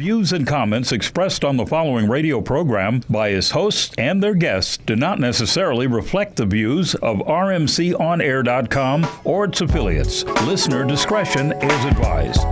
Views and comments expressed on the following radio program by its hosts and their guests do not necessarily reflect the views of rmconair.com or its affiliates. Listener discretion is advised.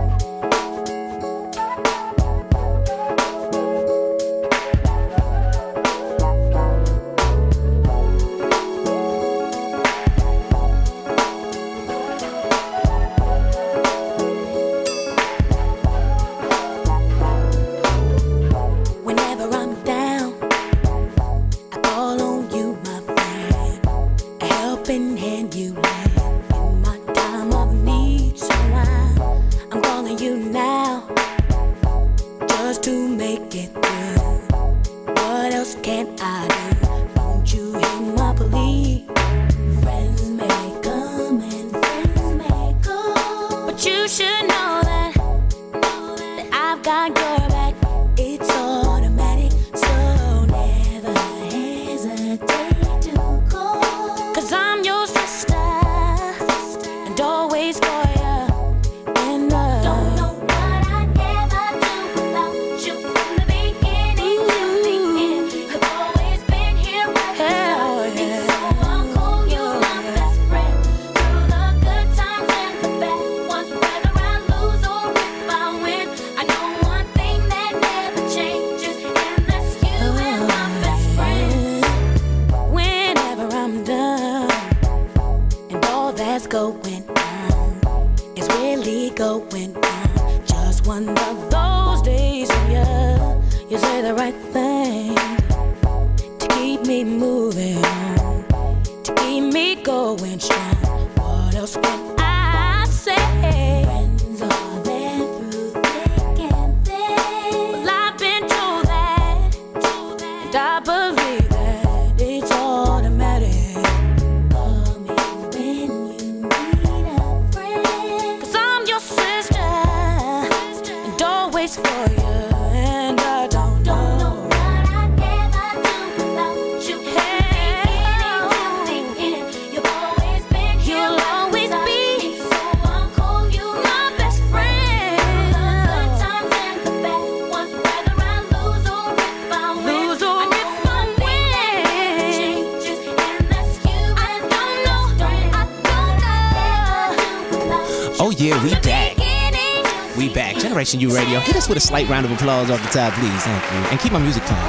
U Radio. Hit us with a slight round of applause off the top, please. Thank you. And keep my music playing.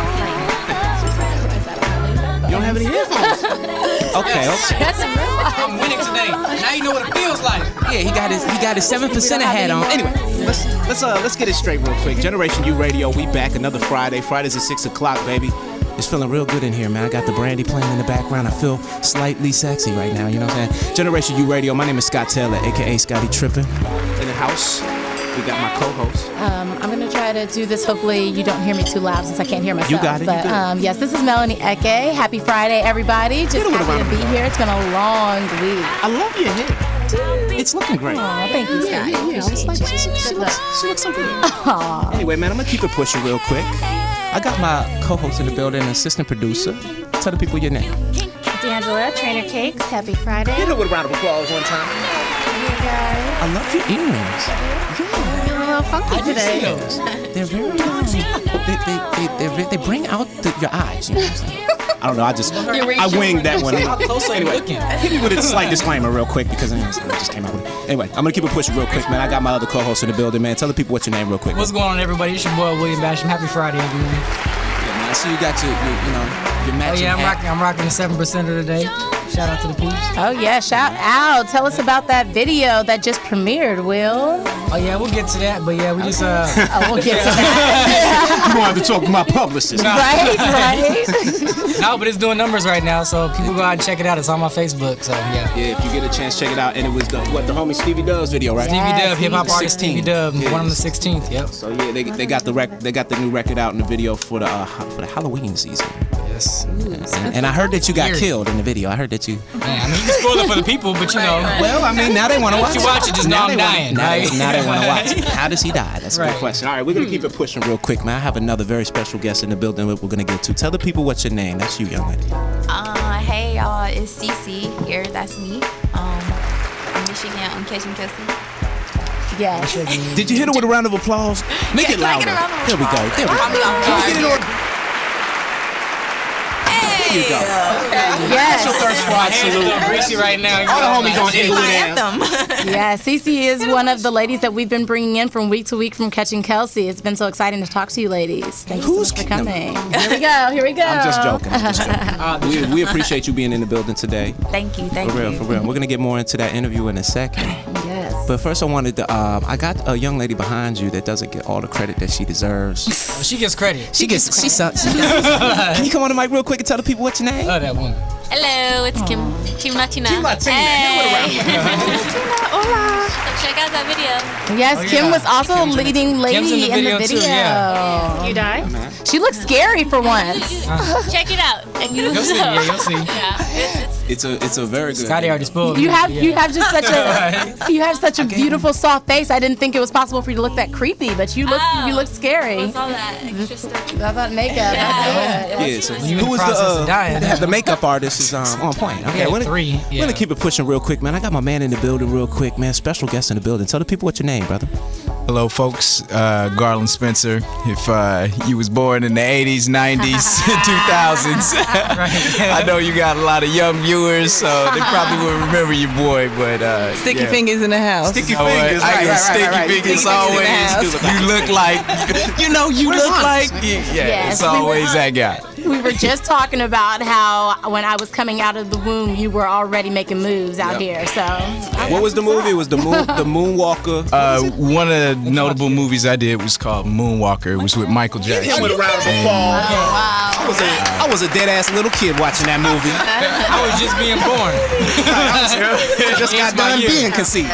You don't have any earphones? Okay. I'm winning today. Now you know what it feels like. Yeah, he got his 7% hat on. Anyway, let's get it straight real quick. Generation U Radio, we back another Friday. Fridays at 6 o'clock, baby. It's feeling real good in here, man. I got the brandy playing in the background. I feel slightly sexy right now, you know what I'm saying? Generation U Radio, my name is Scott Taylor, a.k.a. Scotty Trippin'. In the house, we got my co-host. I'm going to try to do this. Hopefully you don't hear me too loud since I can't hear myself. You got it. But yes, this is Melanie Eke. Happy Friday, everybody. Just happy to be here. It's been a long week. I love your hair. Dude, it's looking great. Oh, thank you, Scott. She looks so good. Aww. Anyway, man, I'm going to keep it pushing real quick. I got my co-host in the building, assistant producer. Tell the people your name. D'Angela, Trainer Cakes. Happy Friday. Hit her with a round of applause one time. Hey, guys. I love your earrings. Yeah. You're a little funky today. They're very, they bring out your eyes, you know what I'm saying? I don't know, I winged that one. Anyway, hit me with a slight disclaimer real quick because I just came out with it. Anyway, I'm going to keep it pushing real quick, man. I got my other co-host in the building, man. Tell the people what's your name real quick. What's going on, everybody? It's your boy, William Basham. Happy Friday, everyone. Yeah, man, I see you got your matching hat. I'm rocking the 7% of the day. Shout out to the peeps. Oh, yeah, shout out. Tell us about that video that just premiered, Will. Oh, yeah, we'll get to that, but yeah, we just... we'll get to that. You wanted to talk to my publicist. Right. No, but it's doing numbers right now, so people go out and check it out. It's on my Facebook, so yeah. Yeah, if you get a chance, check it out. And it was the homie Stevie Dub's video, right? Stevie Dub, hip-hop artist Stevie Dub, one on the 16th, yep. So yeah, they got the new record out in the video for the Halloween season. Yes. And I heard that you got killed in the video. I heard that you... Man, I mean, you can spoil it for the people, but you know. Well, I mean, now they want to watch it. Once you watch it, just know I'm dying. Now they want to watch it. How does he die? That's a good question. All right, we're going to keep it pushing real quick, man. I have another very special guest in the building we're going to get to. Tell the people what's your name. That's you, young lady. Hey, y'all. It's Cece here. That's me. I'm Michigan on Catching Kelce. Yes. Did you hit her with a round of applause? Make it louder. There we go. There we go. There you go. Yes. That's your thirst squad salute. Greasy right now. All the homies on Inglewood Anthem. Yeah, Cece is one of the ladies that we've been bringing in from week to week from Catching Kelce. It's been so exciting to talk to you ladies. Thank you so much for coming. Here we go. Here we go. I'm just joking. We appreciate you being in the building today. Thank you. For real. We're going to get more into that interview in a second. Yes. But first I wanted to, I got a young lady behind you that doesn't get all the credit that she deserves. She gets credit. She sucks. Can you come on the mic real quick and tell the people what's your name? Oh, that woman. Hello, it's Kim Latina. Kim Latina. Hola. Check out that video. Yes, Kim was also leading lady Kim's in the video video. too, yeah. You die? She looks scary for once. Check it out, and you'll You'll see. know. Yeah, you'll see. Yeah, It's a very good. Scotty already spoiled. You have just such a beautiful soft face. I didn't think it was possible for you to look that creepy, but you look scary. What's all that extra stuff? I thought makeup. Yeah, so who was the makeup artist is on point. Okay, we're gonna keep it pushing real quick, man. I got my man in the building real quick, man. Special guest in the building. Tell the people what's your name, brother. Hello, folks. Garland Spencer. If you was born in the 80s, 90s, 2000s, I know you got a lot of young viewers, so they probably will remember your boy. But Sticky fingers in the house. Sticky fingers, Sticky fingers always. You look like, you look like. Yeah, it's always that guy. We were just talking about how when I was coming out of the womb, you were already making moves out here. So, what was the movie? It was the Moonwalker. One of the notable movies I did was called Moonwalker. It was with Michael Jackson. With a round of applause. I was a dead ass little kid watching that movie. I was just being born. I just got done being conceived.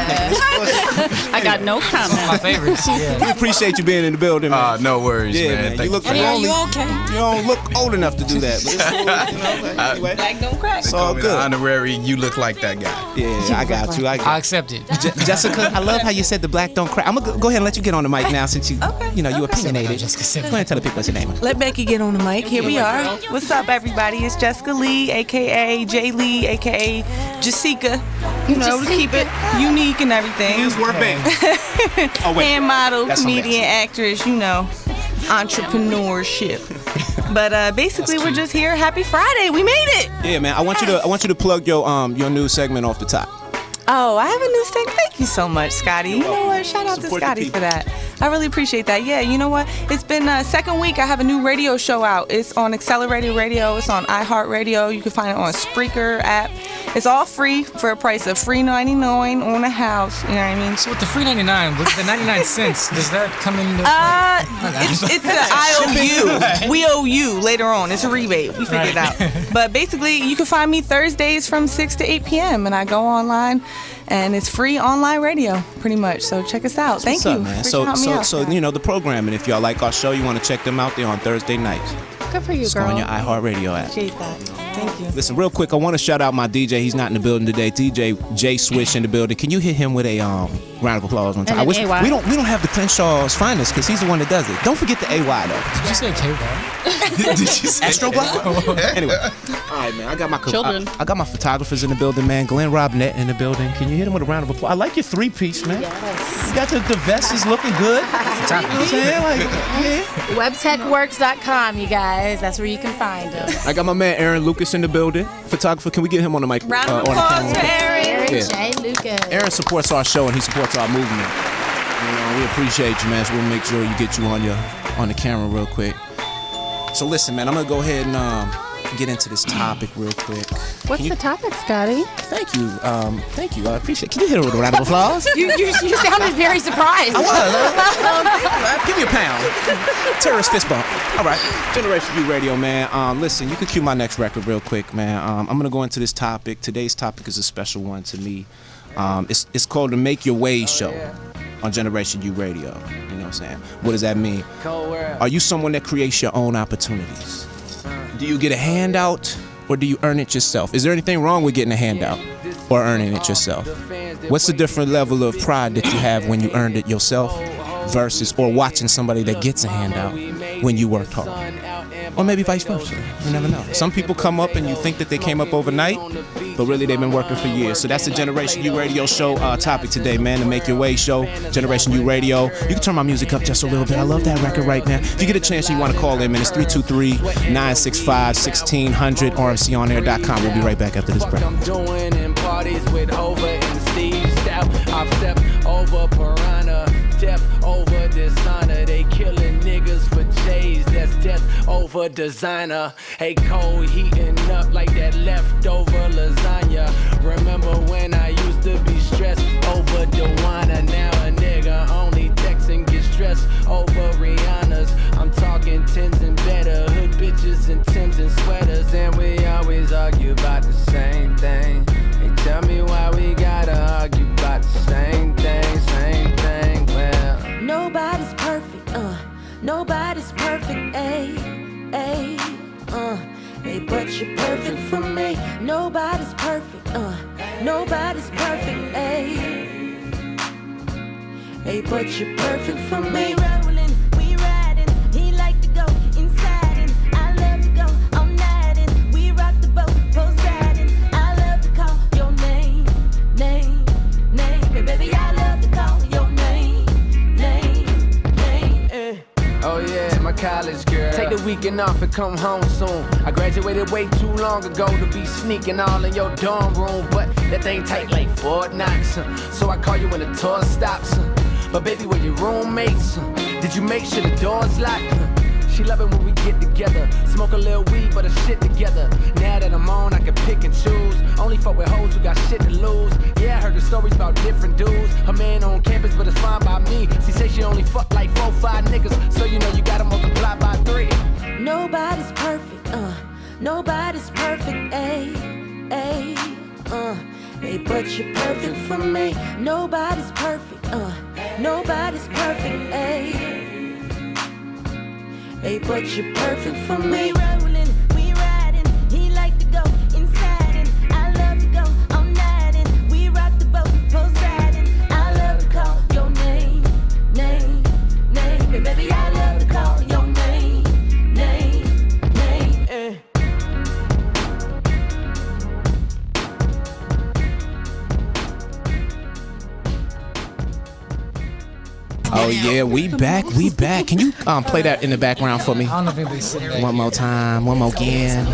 I got no comment. My favorites. Yeah. We appreciate you being in the building. No worries, man. You look you don't look old enough to do that. But it's cool, anyway. Black don't crack. It's all good. Honorary, you look like that guy. Yeah, I got you. I accept it. Jessica, I love how you said the black don't crack. I'm gonna go ahead and let you get on the mic now since you you opinionated. Go ahead and tell the people what's your name. Let Becky get on the mic. Here we are. What's up, everybody? It's Jessica Lee, a.k.a. J. Lee, a.k.a. Jessica. To keep it unique and everything. Use word bang. Oh, wait. And model, That's comedian, actress, entrepreneurship. But basically, we're just here. Happy Friday. We made it. Yeah, man. I want you to plug your new segment off the top. Oh, I have a new segment. Thank you so much, Scotty. You know what? Shout out to Support the Scotty people. for that. I really appreciate that. Yeah, you know what? It's been second week. I have a new radio show out. It's on Accelerated Radio. It's on iHeartRadio. You can find it on Spreaker app. It's all free for a price of free $99 on the house. You know what I mean? So with the free 99, with the 99 cents, does that come into? It's an IOU. We owe you later on. It's a rebate. We figured it out. But basically, you can find me Thursdays from 6 to 8 p.m. and I go online. And it's free online radio, pretty much. So check us out. Thank you. What's up, man? So the programming. If y'all like our show, you want to check them out. They're on Thursday nights. Good for you, It's girl. on your iHeartRadio app. Appreciate that. Thank you. Listen, real quick, I want to shout out my DJ. He's not in the building today. DJ J Swish in the building. Can you hit him with a round of applause one time? And I wish an AY. we don't have the Crenshaw's finest because he's the one that does it. Don't forget the AY though. Did you say K-Rod? Did you say Astro Block? Anyway, all right, man. I got my Children. I got my photographers in the building, man. Glenn Robinette in the building. Can you hit him with a round of applause? I like your three-piece, man. Yes. You got the vest is looking good. You know what I'm saying? Like, yeah. Webtechworks.com, you guys. That's where you can find them. I got my man Aaron Lucas in the building. Photographer, can we get him on the mic? Round of on the applause camera? for Aaron. Yeah. J. Lucas. Aaron supports our show and he supports our movement. We appreciate you, man. So we'll make sure you get you on the camera real quick. So listen, man, I'm gonna go ahead and get into this topic real quick. What's the topic, Scotty? Thank you. I appreciate it. Can you hit her with a round of applause? You sounded very surprised. I was. Give me a pound. Terrorist fist bump. All right. Generation U Radio, man. Listen, you can cue my next record real quick, man. I'm going to go into this topic. Today's topic is a special one to me. It's called the Make Your Way Show on Generation U Radio. You know what I'm saying? What does that mean? Are you someone that creates your own opportunities? Do you get a handout or do you earn it yourself? Is there anything wrong with getting a handout or earning it yourself? What's the different level of pride that you have when you earned it yourself versus or watching somebody that gets a handout when you worked hard. Or maybe vice versa. You never know. Some people come up and you think that they came up overnight, but really they've been working for years. So that's the Generation U Radio Show topic today, man. The Make Your Way Show, Generation U Radio. You can turn my music up just a little bit. I love that record right now. If you get a chance and you want to call in, man, it's 323-965-1600, rmconair.com. We'll be right back after this break. I'm doing in parties with Hova and Steve Stout. I've stepped over Piranha, step over Dishonor. They killing niggas for J's, that's death over designer. Hey, Cole heating up like that leftover lasagna. Remember when I used to be stressed over Dewana? Now a nigga only texts and gets stressed over Rihanna's. I'm talking tens and better, hood bitches and Timbs and sweaters. And we always argue about the same thing. Hey, tell me why we gotta argue about the same thing, same thing. Well, nobody's perfect, nobody's perfect, ayy, hey, but you're perfect for me. Nobody's perfect, nobody's perfect, ayy, hey, but you're perfect for me. We rolling, we riding, he like to go inside and I love to go all night and we rock the boat, Poseidon. I love to call your name, baby, I love to call your name, oh yeah, my college girl. Take the weekend off and come home soon. I graduated way too long ago to be sneaking all in your dorm room, but that thing tight like Fort Knox. So I call you when the tour stops. But baby, when your roommates, did you make sure the door's locked? She love it when we get together, smoke a little weed, but a shit together. Now that I'm on, I can pick and choose. Only fuck with hoes who got shit to lose. Yeah, I heard the stories about different dudes. Her man on campus, but it's fine by me. She say she only fuck like 4, 5 niggas, so you know you gotta multiply by 3. nobody's perfect, nobody's perfect, hey, but you're perfect for me. Nobody's perfect, nobody's perfect, hey, but you're perfect for me. We rolling, we riding, he like to go inside and I love to go all night and we rock the boat, Poseidon. I love to call your name, baby, I love to call your name. Oh yeah, we back. Can you play that in the background for me? I don't know if anybody's sitting there. One more time, one more again.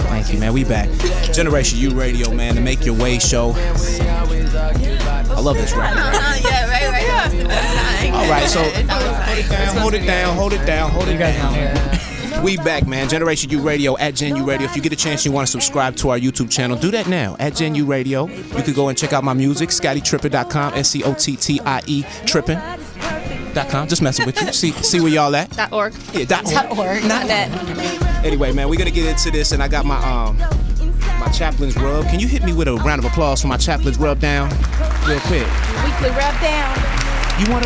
Thank you, man. We back. Generation U Radio, man. The Make Your Way Show. I love this record. Yeah, right. All right, so hold it down. We back, man. Generation U Radio at Gen U Radio. If you get a chance, you want to subscribe to our YouTube channel, do that now at Gen U Radio. You could go and check out my music, ScottyTrippin.com, SCOTTIE Trippin.com. Just messing with you. See where y'all at. .org. Yeah, .org. Not that. Anyway, man, we're gonna get into this, and I got my my chaplain's rub. Can you hit me with a round of applause for my chaplain's rub down, real quick? Weekly rub down. You need a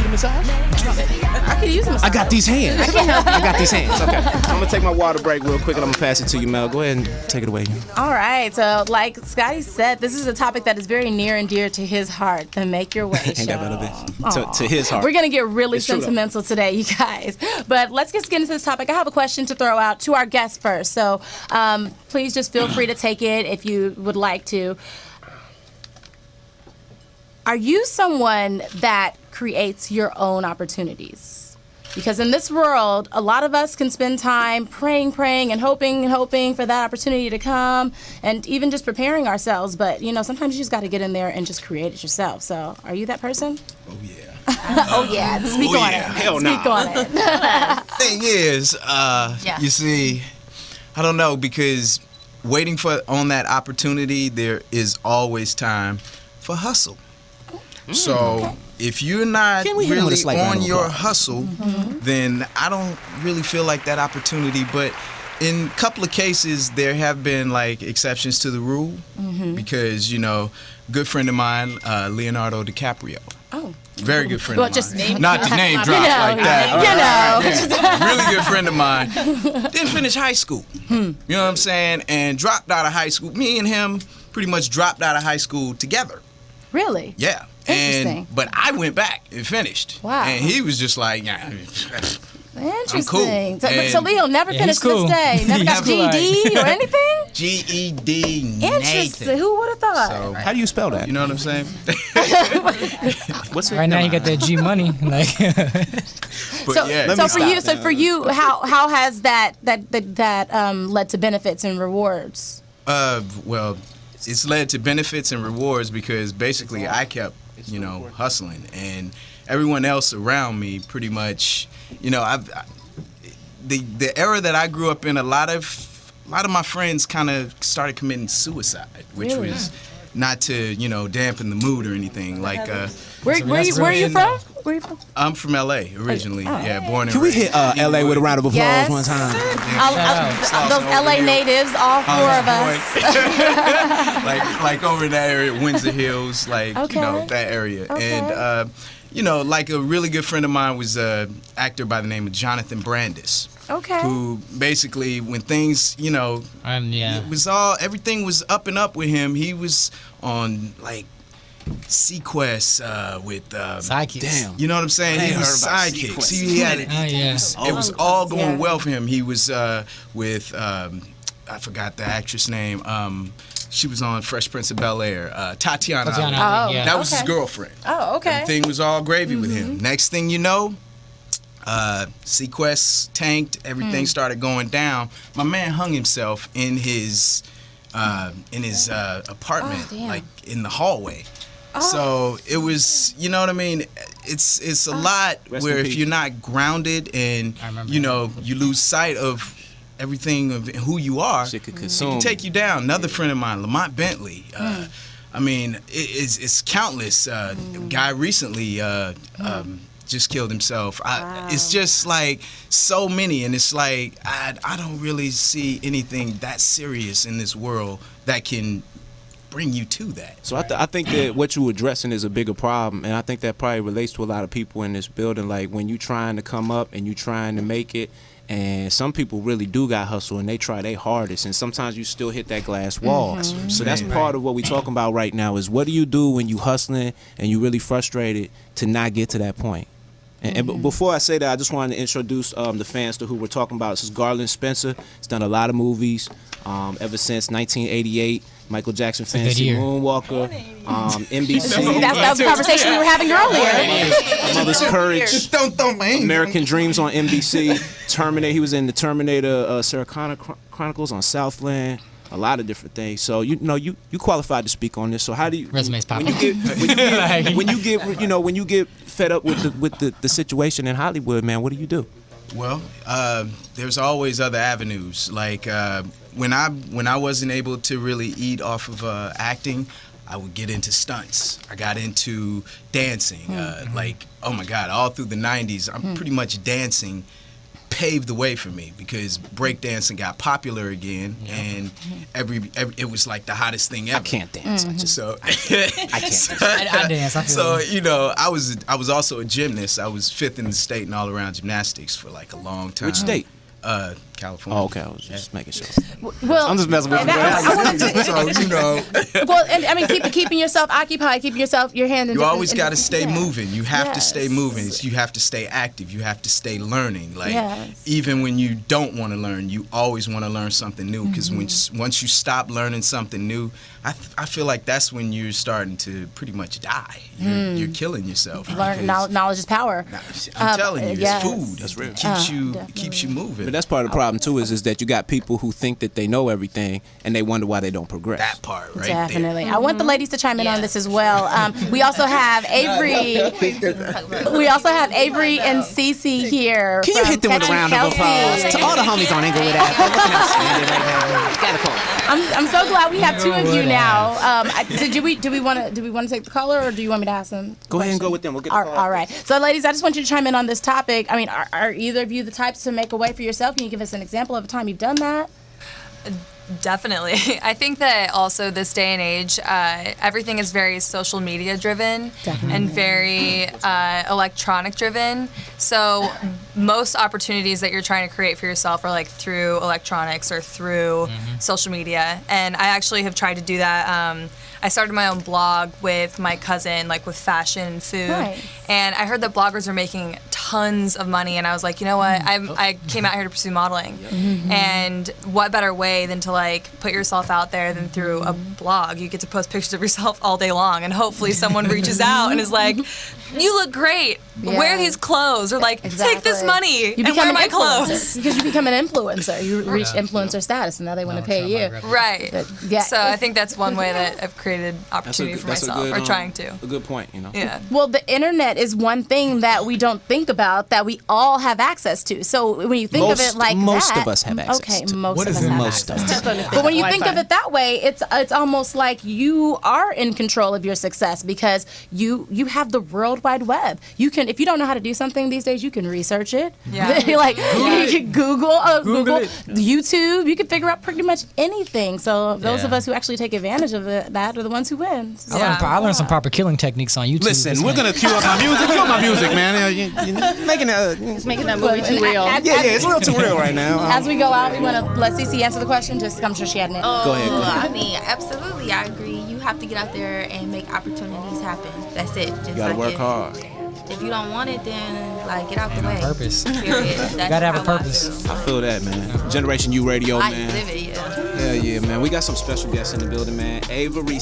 massage? I could use a massage. I got these hands. I got these hands. Okay. So I'm gonna take my water break real quick, and I'm gonna pass it to you, Mel. Go ahead and take it away. All right. So, like Scotty said, this is a topic that is very near and dear to his heart. The Make Your Way show. Ain't that better, bitch? To his heart. We're gonna get really sentimental today, you guys. But let's just get into this topic. I have a question to throw out to our guests first. So, please just feel free to take it if you would like to. Are you someone that creates your own opportunities? Because in this world, a lot of us can spend time praying and hoping for that opportunity to come, and even just preparing ourselves. But, sometimes you just got to get in there and just create it yourself. So are you that person? Oh, yeah. Oh, yeah. Speak on it. Hell no. Speak on it. Thing is, you see, I don't know, because waiting on that opportunity, there is always time for hustle. So if you're not really on your hustle, then I don't really feel like that opportunity. But in a couple of cases, there have been like exceptions to the rule because, good friend of mine, Leonardo DiCaprio. Oh. Very good friend of mine. Just not to name drop like that. Really good friend of mine. Didn't finish high school. You know what I'm saying? And dropped out of high school. Me and him pretty much dropped out of high school together. Really? Yeah. Interesting. But I went back and finished. Wow. And he was just like, yeah, Interesting. I'm cool. So Leo never finished cool. this day. Never got GED or anything? GED. Interesting. Who would have thought? So, How do you spell that? you know what I'm saying? What's it? Right now you got that G money. Like, But So, yeah, for you, how has that led to benefits and rewards? Well, it's led to benefits and rewards because basically I kept, hustling, and everyone else around me pretty much, the era that I grew up in, a lot of my friends kind of started committing suicide, which Really? was not to, dampen the mood or anything. Like, Where are you from? Where are you from? I'm from LA originally. Yeah, born and Can we raised. hit LA with a round of applause Yes. one time? Those LA natives, all four of us. like over in that area, Windsor Hills, that area. Okay. And like a really good friend of mine was an actor by the name of Jonathan Brandis. Okay. Who basically, when things, it was everything was up and up with him. He was on like Sequest with Sidekicks. Damn. you know what I'm saying? He was sidekicks. He had it. It was all going well for him. He was with I forgot the actress name. She was on Fresh Prince of Bel-Air. Tatiana. Tatiana, yeah. That was his Okay. girlfriend. Oh, okay. Everything was all gravy with him. Next thing you know, Sequest tanked. Everything started going down. My man hung himself in his apartment, like in the hallway. So it was, you know what I mean? It's a lot where if you're not grounded and you lose sight of everything of who you are, Shit could it consume. can take you down. Another friend of mine, Lamont Bentley. I mean, it's countless. Guy recently just killed himself. It's just like so many, and it's like I don't really see anything that serious in this world that can bring you to that. So I think that what you're addressing is a bigger problem, and I think that probably relates to a lot of people in this building. Like when you trying to come up and you trying to make it, and some people really do got hustle and they try their hardest, and sometimes you still hit that glass wall. So that's part of what we talking about right now is what do you do when you hustling and you really frustrated to not get to that point. And before I say that, I just wanted to introduce the fans to who we're talking about. This is Garland Spencer. He's done a lot of movies ever since 1988. Michael Jackson, Fantasy Moonwalker, NBC. That was the conversation we were having earlier. Mother's Courage, American Dreams on NBC, Terminator. He was in the Terminator Sarah Connor Chronicles on Southland. A lot of different things. So you qualified to speak on this. So how do you resume's popping. when you get fed up with the situation in Hollywood, man? What do you do? Well, there's always other avenues. Like when I wasn't able to really eat off of acting, I would get into stunts. I got into dancing. Like, oh my God, all through the 90s, I'm pretty much dancing paved the way for me because breakdancing got popular again, and it was like the hottest thing ever. I can't dance. I can't. I dance. I feel So I was also a gymnast. I was 5th in the state in all around gymnastics for like a long time. Which state? California. Oh, okay. I was just making sure. Well, I'm just messing with you. Well, and I mean, keeping yourself occupied, keeping your hand in. You always got to stay moving. You have to stay moving. You have to stay active. You have to stay learning. Like even when you don't want to learn, you always want to learn something new. Because once you stop learning something new, I feel like that's when you're starting to pretty much die. You're killing yourself. Knowledge is power. I'm telling you, it's food. That's real. Keeps you moving. But that's part of the problem too. Is that you got people who think that they know everything and they wonder why they don't progress. That part, right? Definitely. I want the ladies to chime in on this as well. We also have Avery. We also have Avery and Cece here. Can you hit them with a round of applause to all the homies on Inglewood Ave? Look at them standing right now. Gotta call. I'm so glad we have two of you now. Do we want to take the caller, or do you want me to ask them? Go ahead and go with them. We'll get the call. All right. So, ladies, I just want you to chime in on this topic. I mean, are either of you the types to make a way for yourself? Can you give us an example of a time you've done that? Definitely. I think that also this day and age, everything is very social media driven and very electronic driven. So most opportunities that you're trying to create for yourself are like through electronics or through social media. And I actually have tried to do that. I started my own blog with my cousin, like with fashion and food. Nice. And I heard that bloggers are making tons of money, and I was like, you know what? I came out here to pursue modeling. And what better way than to like put yourself out there than through a blog? You get to post pictures of yourself all day long, and hopefully someone reaches out and is like, you look great. Wear these clothes, or like take this money and wear my clothes. Because you become an influencer. You reach influencer status, and now they want to pay you. Right. But, so I think that's one way that I've created opportunity for myself, or trying to. A good point, you know. Yeah. Well, the internet is one thing that we don't think about that we all have access to. So when you think of it like most that, of us have access to. most What of is us have most access of to. us? But when you think of it that way, it's almost like you are in control of your success because you have the World Wide Web. You can, if you don't know how to do something these days, you can research it. Yeah. Like you can Google YouTube. You can figure out pretty much anything. So those of us who actually take advantage of that are the ones who win. So. I learned some proper killing techniques on YouTube. Listen, we're gonna cue up my music. Cue up my music, man. You're making It's making that movie too real. it's a little too real right now. As we go out, we want to let Cece answer the question. Just I'm sure she had an answer. Go ahead. I mean, absolutely, I agree. You have to get out there and make opportunities happen. That's it. Just You gotta work hard. If you don't want it, then like get out the way. Purpose. Period. That's Gotta have a how I purpose. feel. I feel that, man. Generation U Radio, I man. live it, yeah. Hell yeah, man. We got some special guests in the building, man. Avery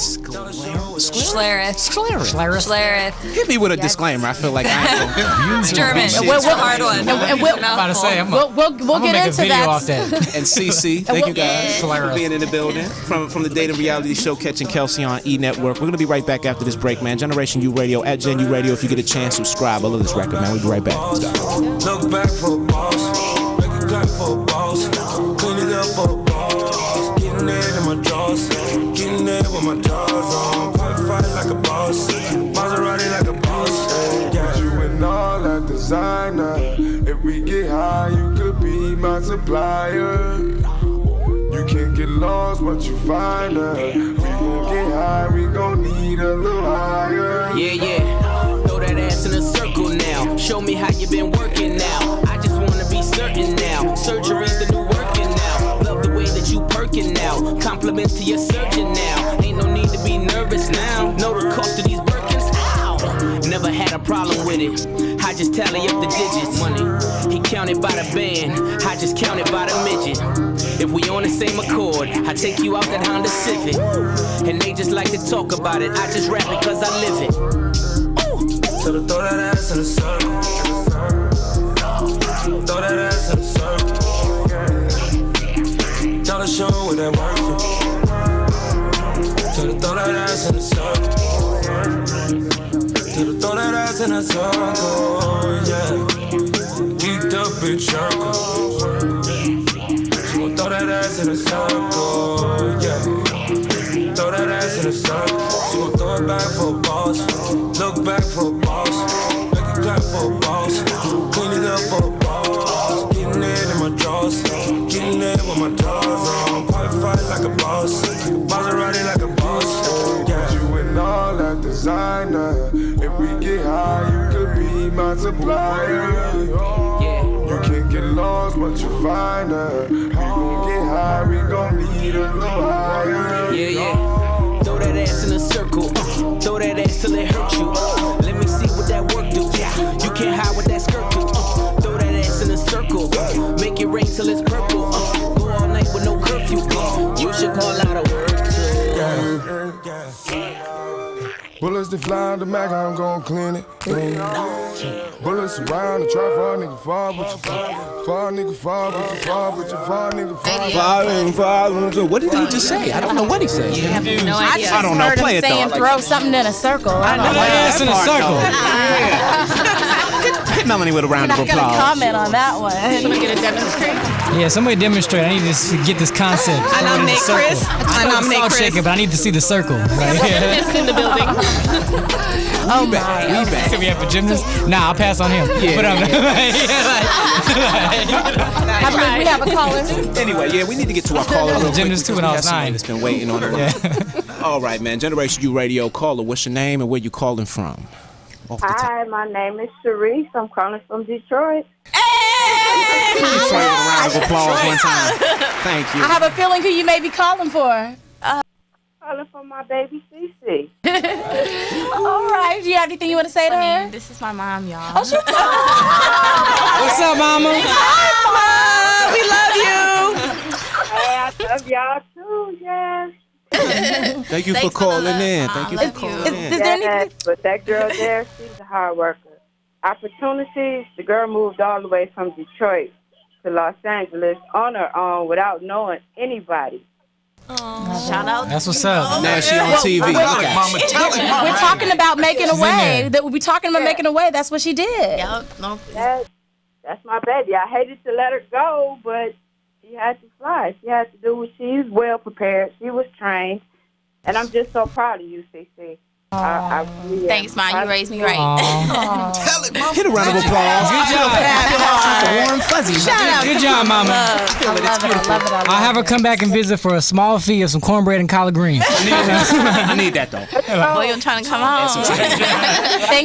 Schlereth. Hit me with a disclaimer. I feel like I ain't It's German. It's a hard one. And we'll, I'm about to say, we'll get make a into video that. off that. And CC, thank you guys for Schlereth. being in the building from the dating reality show Catching Kelce on E Network. We're gonna be right back after this break, man. Generation U Radio at Gen U Radio. If you get a chance, subscribe. I love this record, man. We'll be right back. Let's go. Look back for a boss, make it clap for a boss, clean it up for a boss, getting it in my drawers, getting it with my drawers on, probably fight like a boss, Maserati like a boss, yeah. You and all that designer, if we get high, you could be my supplier. You can't get lost once you find her. We gon' get high, we gon' need a little higher. Yeah. Throw that ass in a circle now. Show me how you been working now. I just wanna be certain now. Surgery's the new working now. Love the way that you perking now. Compliments to your surgeon now. Ain't no need to be nervous now. Know the cost of these Birkins. Ow! Never had a problem with it. I just tally up the digits. Money, he counted by the band. I just counted by the midget. If we on the same accord, I take you out that Honda Civic. And they just like to talk about it. I just rap it cause I live it. So to throw that ass in a circle, throw that ass in a circle. Tell the show what that work. So to throw that ass in a circle, to throw that ass in a circle, yeah. Geeked up in circle. Throw that ass in a circle, yeah. Throw that ass in a circle. She gon' throw it back for a boss. Look back for a boss. Make it clap for a boss. Clean it up for a boss. Getting it in my drawers. Getting it with my drawers on. Probably fight like a boss. Maserati like a boss, yeah. You and all that designer. If we get high, you could be my supplier. You can't get lost once you find her. We gon' get high, we gon' need a little higher. Yeah. Throw that ass in a circle. Throw that ass till it hurt you. Let me see what that work do. You can't hide what that skirt do. Throw that ass in a circle. Make it rain till it's purple. Go all night with no curfew. You should call out a word Yeah. Bullets that fly in the Mac, I'm gon' clean it. Bullets around the trap, fall nigga fall, but you fall nigga fall, but you fall, but you fall nigga fall. What did he just say? I don't know what he said. I have no idea. I don't know. Heard Play him it saying though. throw something in a circle. I know. Yes, in a circle. Hitting Melanie with a round of I'm not gonna applause. comment on that one. Somebody get a demonstrate. Yeah, somebody demonstrate. I need to get this concept. I nominate Chris. I nominate Salt Chris. shaker, but I need to see the circle. Right? Gymnast in the building. Oh my. We back. So we have a gymnast? Nah, I'll pass on him. Yeah. But We have a caller. Anyway, yeah, we need to get to our caller real quick. Gymnast too when I was 9. That's been waiting on it. All right, man. Generation U Radio caller. What's your name and where you calling from? Hi, my name is Sharice. I'm calling from Detroit. Detroit with a round of applause one time. Thank you. I have a feeling who you may be calling for. Calling for my baby Cece. All right. Do you have anything you want to say to her? This is my mom, y'all. Oh, she What's up, mama? Hi, Mom. We love you. Hey, I love y'all too, yes. Thank you for calling in. Thank you for calling in. Yes, but that girl there, she's a hard worker. Opportunities, the girl moved all the way from Detroit to Los Angeles on her own without knowing anybody. Shout out. That's what's up. Now she on TV. We're talking about making a way. That we're talking about making a way. That's what she did. Yep. No. That's my baby. I hated to let her go, but she had to fly. She had to do what she's well prepared. She was trained. And I'm just so proud of you, CC. Thanks, Ma. You raised me right. Tell it, Mom. Hit a round of applause. Good job. Warm fuzzy. Good job, mama. I love it. I'll have her come back and visit for a small fee of some cornbread and collard greens. I need that, though. Boy, I'm trying to come home.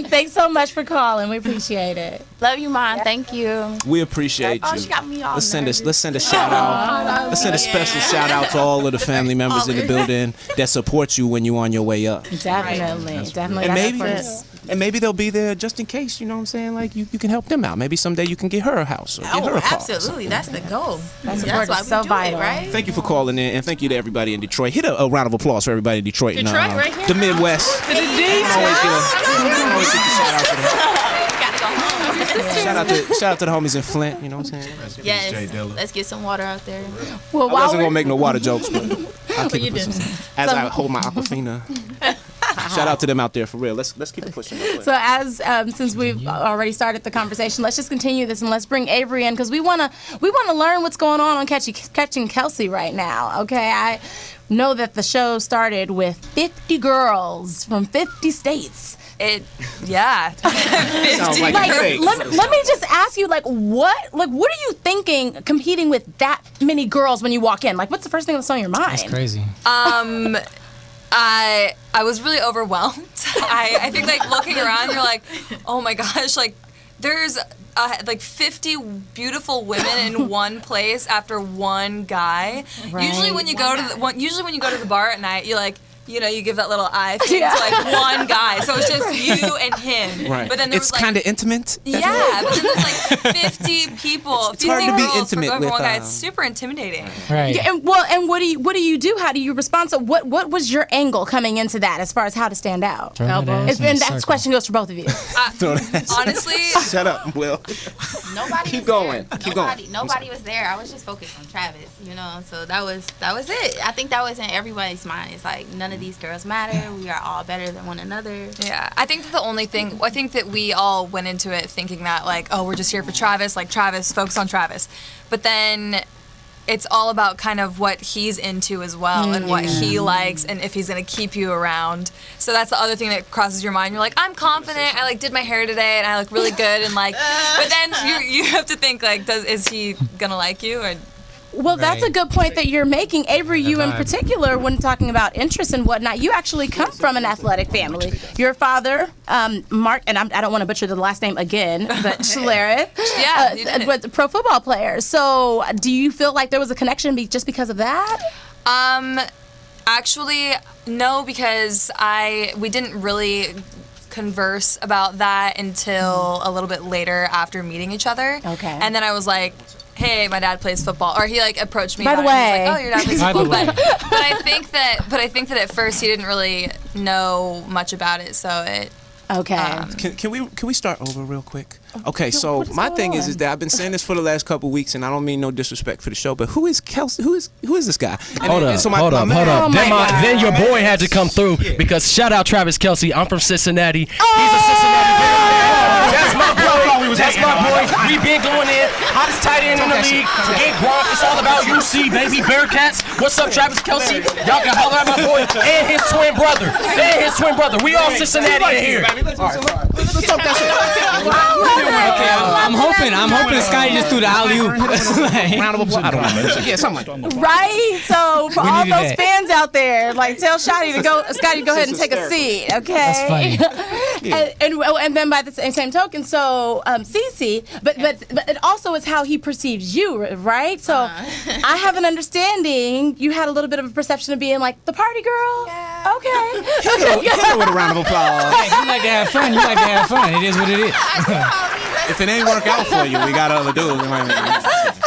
Thanks so much for calling. We appreciate it. Love you, Mom. Thank you. We appreciate you. Oh, she got me all Let's send a shout out. Let's send a special shout out to all of the family members in the building that support you when you're on your way up. Definitely. And maybe they'll be there just in case, you know what I'm saying? Like you can help them out. Maybe someday you can get her a house or get her a car. Absolutely. That's the goal. That's why why we so do vital. it, right? Thank you for calling in, and thank you to everybody in Detroit. Hit a round of applause for everybody in Detroit. Detroit, right here? The Midwest. To the D. Always get the shout out to them. Shout out to the homies in Flint, you know what I'm saying? Yes. Let's get some water out there. Well, I wasn't going to make no water jokes, but I'll But keep you it did. pushing. As I hold my Aquafina. Shout out to them out there for real. Let's keep it pushing. So since we've already started the conversation, let's just continue this and let's bring Avery in because we wanna learn what's going on catching Kelce right now. Okay, I know that the show started with 50 girls from 50 states. Sounds like Like, let me just ask you, what are you thinking competing with that many girls when you walk in? Like, what's the first thing that's on your mind? That's crazy. I was really overwhelmed. I think looking around, you're like, oh my gosh, there's 50 beautiful women in one place after one guy. Right. Usually when you go to the bar at night, you give that little eye thing to one guy. So it's just you and him. Right. But then it's kind of intimate. Yeah, but then there's 50 people. It's hard to be intimate with one guy. It's super intimidating. Right. Yeah, and what do you do? How do you respond? So what was your angle coming into that as far as how to stand out? Elbows. And that question goes for both of you. Honestly, shut up, Will. Nobody Keep was going. there. Keep going. Nobody was there. I was just focused on Travis, So that was it. I think that was in everybody's mind. It's like none of these girls matter. We are all better than one another. Yeah, I think that we all went into it thinking that we're just here for Travis, focus on Travis. But then it's all about kind of what he's into as well and what he likes and if he's going to keep you around. So that's the other thing that crosses your mind. You're like, I'm confident. I did my hair today and I look really good and but then you have to think is he going to like you or Well, that's a good point that you're making, Avery. You in particular, when talking about interests and whatnot, you actually come from an athletic family. Your father, Mark, and I don't want to butcher the last name again, but Schlereth, was a pro football player. So, do you feel like there was a connection just because of that? Actually, no, because we didn't really converse about that until a little bit later after meeting each other. Okay. And then I was like, hey, my dad plays football, or he approached me. By the about it. way, He was like, oh, your dad plays football. But I think that at first he didn't really know much about it, so it. Okay. Can we start over real quick? Okay, so my thing is that I've been saying this for the last couple of weeks, and I don't mean no disrespect for the show, but who is Kelce? Who is this guy? Hold up. Then your boy had to come through because shout out Travis Kelce. I'm from Cincinnati. He's a Cincinnati. That's my boy. We been going in. Hottest tight end in the league. Forget Gronk. It's all about U.C. baby. Bearcats. What's up, Travis Kelce? Y'all can holler at my boy and his twin brother. We all Cincinnati in here. Let's talk that shit. Okay, I'm hoping Scotty just threw the alley-oop. Round of applause. I don't know. Yeah, something like that. Right? So for all needed those that. fans out there, like tell Scotty to go ahead and take a seat, okay? That's funny. and then by the same token, so Cece, but it also is how he perceives you, right? So I have an understanding you had a little bit of a perception of being like the party girl. Yeah. Okay. With a round of applause. Hey, you like to have fun. You like to have fun. It is what it is. If it ain't work out for you, we got other dudes.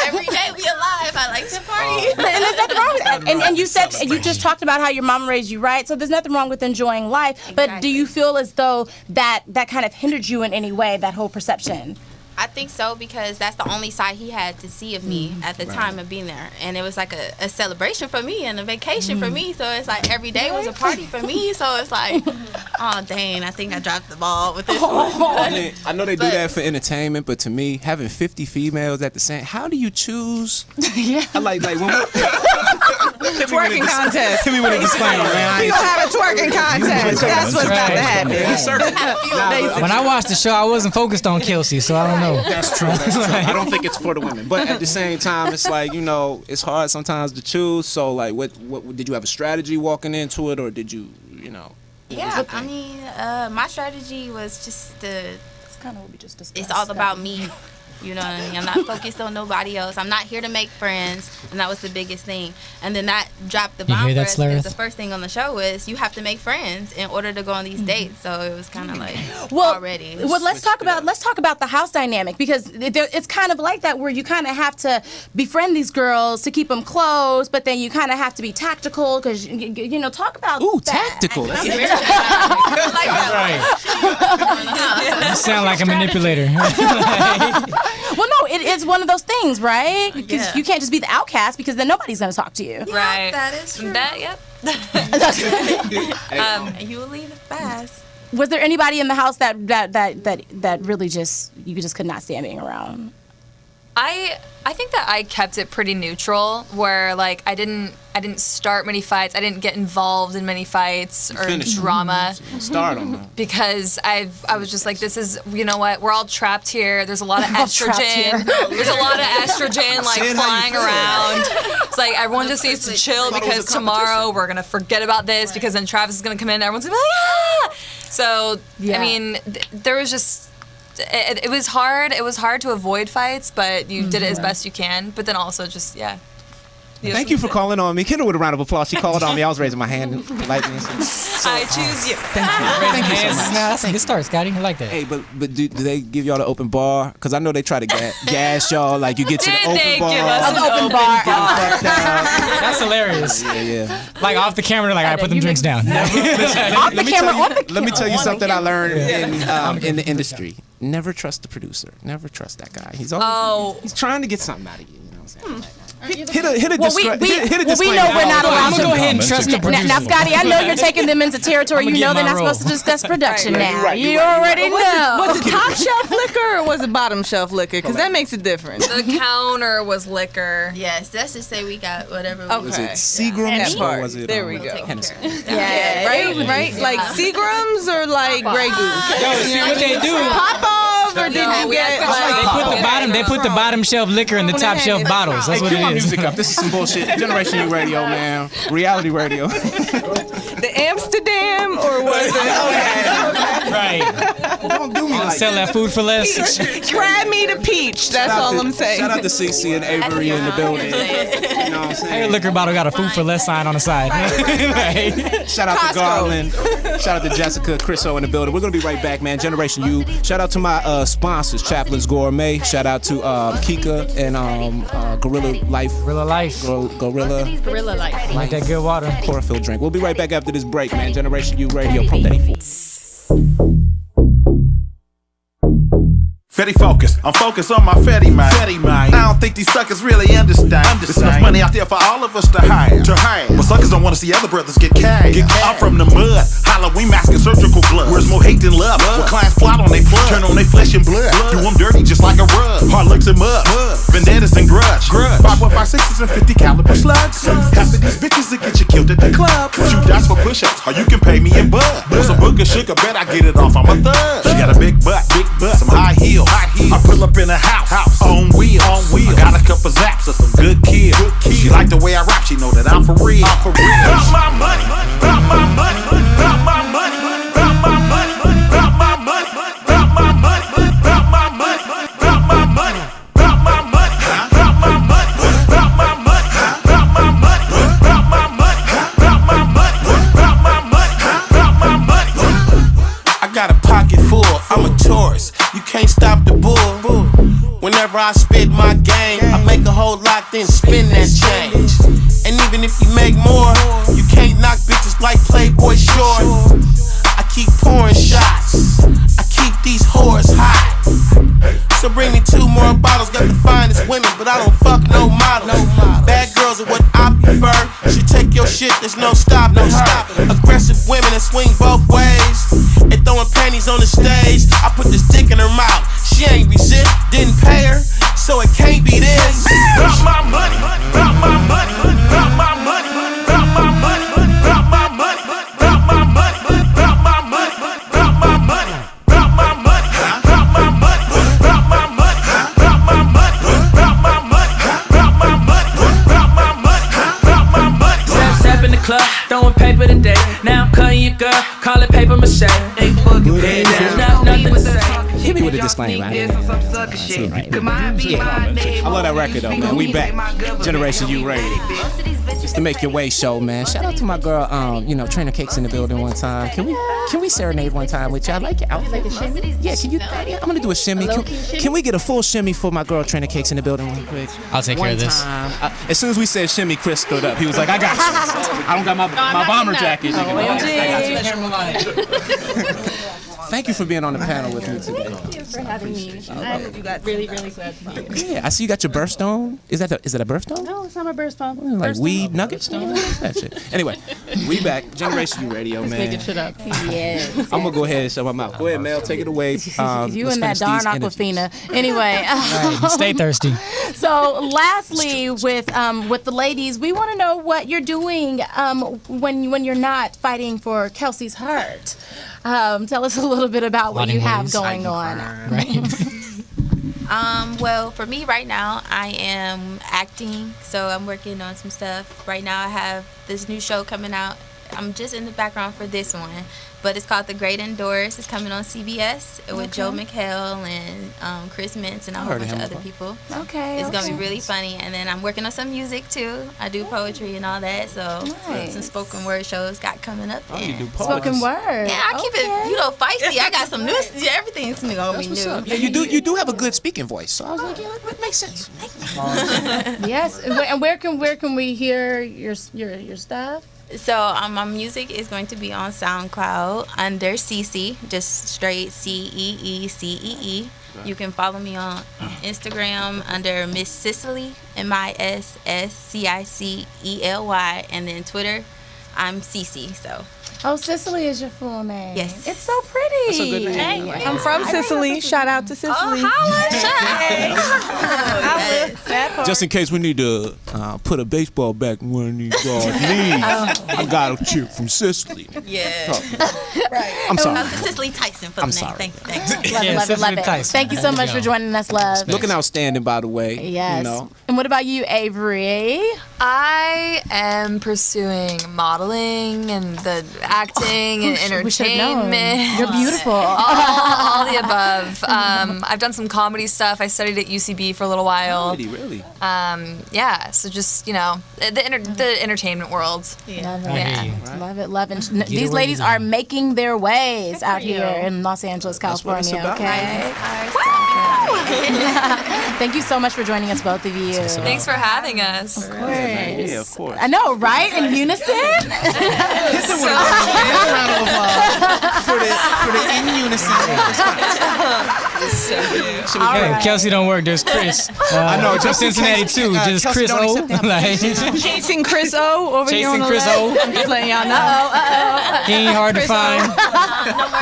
Every day we alive. I like to party. And there's nothing wrong with that. And you said you just talked about how your mom raised you, right? So there's nothing wrong with enjoying life. But do you feel as though that kind of hindered you in any way, that whole perception? I think so, because that's the only side he had to see of me at the time of being there. And it was like a celebration for me and a vacation for me. So it's like every day was a party for me. So it's like, oh, dang, I think I dropped the ball with this one. I know they do that for entertainment, but to me, having 50 females at the same, how do you choose? Yeah. I like when we Twerking contest. Hit me with a disclaimer, man. We gonna have a twerking contest. That's what's about to happen. When I watched the show, I wasn't focused on Kelce, so I don't know. That's true. I don't think it's for the women, but at the same time, it's like, it's hard sometimes to choose. So like, what did you have a strategy walking into it, or did you, Yeah, I mean, my strategy was just It's kind of what we just discussed. It's all about me. You know what I mean? I'm not focused on nobody else. I'm not here to make friends, and that was the biggest thing. And then that dropped the bomb hear that, for us, because Schlereth? the first thing on the show is you have to make friends in order to go on these dates. So it was kind of like already. Well, let's talk about the house dynamic, because it's kind of like that, where you kind of have to befriend these girls to keep them close, but then you kind of have to be tactical, because talk about tactical. I like that. You sound like a manipulator. Well, no, it is one of those things, right? Because you can't just be the outcast, because then nobody's going to talk to you. Right. That is true. Yep. You will leave it fast. Was there anybody in the house that really you just could not stand being around? I think that I kept it pretty neutral, where like I didn't start many fights. I didn't get involved in many fights or drama. Start them. Because I was just like, this is, you know what, we're all trapped here. There's a lot of estrogen. There's a lot of estrogen like flying around. It's like everyone just needs to chill, because tomorrow we're gonna forget about this, because then Travis is gonna come in and everyone's gonna be like, ah! So I mean, there was just. It was hard. It was hard to avoid fights, but you did it as best you can. But then also just Thank you for calling on me. Kendall with a round of applause. She called on me. I was raising my hand politely. I choose you. Thank you so much. That's a good start, Scotty. I like that. Hey, but do they give y'all the open bar? Because I know they try to gas y'all. Like you get to the open bar. Give us an open bar? That's hilarious. Yeah. Like off the camera, like I put them drinks down. Let me tell you something I learned in the industry. Never trust the producer. Never trust that guy. He's always he's trying to get something out of you. You know what I'm saying? Hit a disclaimer. We know we're not allowed to. Go ahead and trust the producer. Now, Scotty, I know you're taking them into territory. You know they're not supposed to discuss production now. You already know. Was it top shelf liquor or was it bottom shelf liquor? Because that makes a difference. The counter was liquor. Yes, let's just say we got whatever. Was it Seagram's or was it? There we go. Hennessy? Yeah, right. Like Seagram's or like Grey Goose. Yo, see what they do. Pop-Off or did you get like? They put the bottom shelf liquor in the top shelf bottles. That's what it is. Music up. This is some bullshit. Generation U radio, man. Reality radio. The Amsterdam or was it? Right. Don't do me like Sell that food for less. Grab me the peach. That's all I'm saying. Shout out to CC and Avery in the building. You know what I'm saying? Your liquor bottle got a food for less sign on the side. Right. Shout out to Garland. Shout out to Jessica, Chris O in the building. We're going to be right back, man. Generation U. Shout out to my sponsors, Chaplin's Gourmet. Shout out to Kika and Gorilla Life. Gorilla Life. Gorilla Life. Like that good water. Chlorophyll drink. We'll be right back after this break, man. Generation U Radio, Pro 34. Fetty focus, I'm focused on my Fetty mind. I don't think these suckers really understand. There's enough money out there for all of us to hire. But suckers don't want to see other brothers get cash. I'm from the mud, Halloween mask and surgical gloves. Where's more hate than love? Where clients plot on they plug, turn on they flesh and blood. Do them dirty just like a rug. beats 'em up. Vendettas and grudge. 5.56s and 50 caliber slugs. Half of these bitches that get you killed at the club. Cause you dash for push-ups, or you can pay me in bud. Want some booger sugar, bet I get it off, I'm a thug. She got a big butt, some high heels. I pull up in a house, on wheels. I got a couple zaps of some good kills. She like the way I rap, she know that I'm for real. About my money, about my money, about my money, about my money, about my money, about my money, about my money, about my money, about my money, about my money, about my money, about my money, about my money, about my money, about my money, about my money. I got a pocket full, I'm a tourist. You can't stop the bull. Whenever I spit my game, I make a whole lot, then spin that change. And even if you make more, you can't knock bitches like Playboy Short. I keep pouring shots, I keep these whores hot. So bring me 2 more bottles, got the finest women, but I don't fuck no models. Bad girls are what I prefer. She take your shit, there's no stopping her. Aggressive women that swing both ways, and throwing panties on the stage. I put this dick in her mouth, she ain't resist, didn't pay her, so it can't be this. About my money, about my money, about my money, about my money, about my money, about my money, about my money, about my money, about my money, about my money, about my money, about my money, about my money, about my money, about my money, about my money. Step in the club, throwing paper today. Now I'm cutting your girl, call it paper mache. Ain't fucking dead, nothing to say. Hit me with a disclaimer. I love that record though, man. We back. Generation U Radio. Just to make your way show, man. Shout out to my girl, Trainer Cakes in the building one time. Can we serenade one time with you? I like it. I would like a shimmy. Yeah, can you? I'm gonna do a shimmy. Can we get a full shimmy for my girl Trainer Cakes in the building real quick? I'll take care of this. As soon as we said shimmy, Chris stood up. He was like, I got you. I don't got my bomber jacket. Thank you for being on the panel with me today. Thank you for having me. You got really, really glad to be here. Yeah, I see you got your birthstone. Is that a birthstone? No, it's not my birthstone. Like weed nuggets? That's it. Anyway, we back. Generation U Radio, man. Making shit up. Yes. I'm gonna go ahead and shut my mouth. Go ahead, Mel. Take it away. You and that darn Aquafina. Anyway. Right, stay thirsty. So, lastly, with the ladies, we want to know what you're doing when you're not fighting for Kelce's heart. Tell us a little bit about what you have going on. Well, for me right now, I am acting, so I'm working on some stuff. Right now, I have this new show coming out. I'm just in the background for this one, but it's called The Great Indoors. It's coming on CBS with Joe McHale and Chris Mintz and a whole bunch of other people. Okay. It's going to be really funny. And then I'm working on some music, too. I do poetry and all that, so some spoken word shows got coming up. You do poetry. Spoken word. Yeah, I keep it, feisty. I got some new, everything's going to be new. Yeah, you do have a good speaking voice, so I was like, yeah, it makes sense. Yes, and where can we hear your stuff? So my music is going to be on SoundCloud under CeCe, just straight CeeCeE. You can follow me on Instagram under Miss Cicely, MissCicely, and then Twitter, I'm CeCe. So. Oh, Cicely is your full name. Yes. It's so pretty. That's a good name. Hey, I'm from Sicily. Shout out to Sicily. Just in case we need to put a baseball bat in one of these guys' knees, I got a chick from Sicily. Yeah. Right. I'm sorry. Cicely Tyson for the name. Sorry. Thank you. Love it. Thank you so much for joining us, love. Looking outstanding, by the way. Yes. You know. And what about you, Avery? I am pursuing modeling and the acting and entertainment. You're beautiful. all the above. I've done some comedy stuff. I studied at UCB for a little while. Really? Yeah. So just the entertainment world. Love it. These ladies are making their ways out here in Los Angeles, California. Okay. Thank you so much for joining us, both of you. Thanks for having us. Of course. Yeah, of course. I know, right? In unison. Round of applause for the in unison. Hey, Kelce don't work. There's Chris. I know. From Cincinnati too. Just Chris O. Chasing Chris O over here on the Chris left. O. I'm just letting y'all know. He ain't hard to find.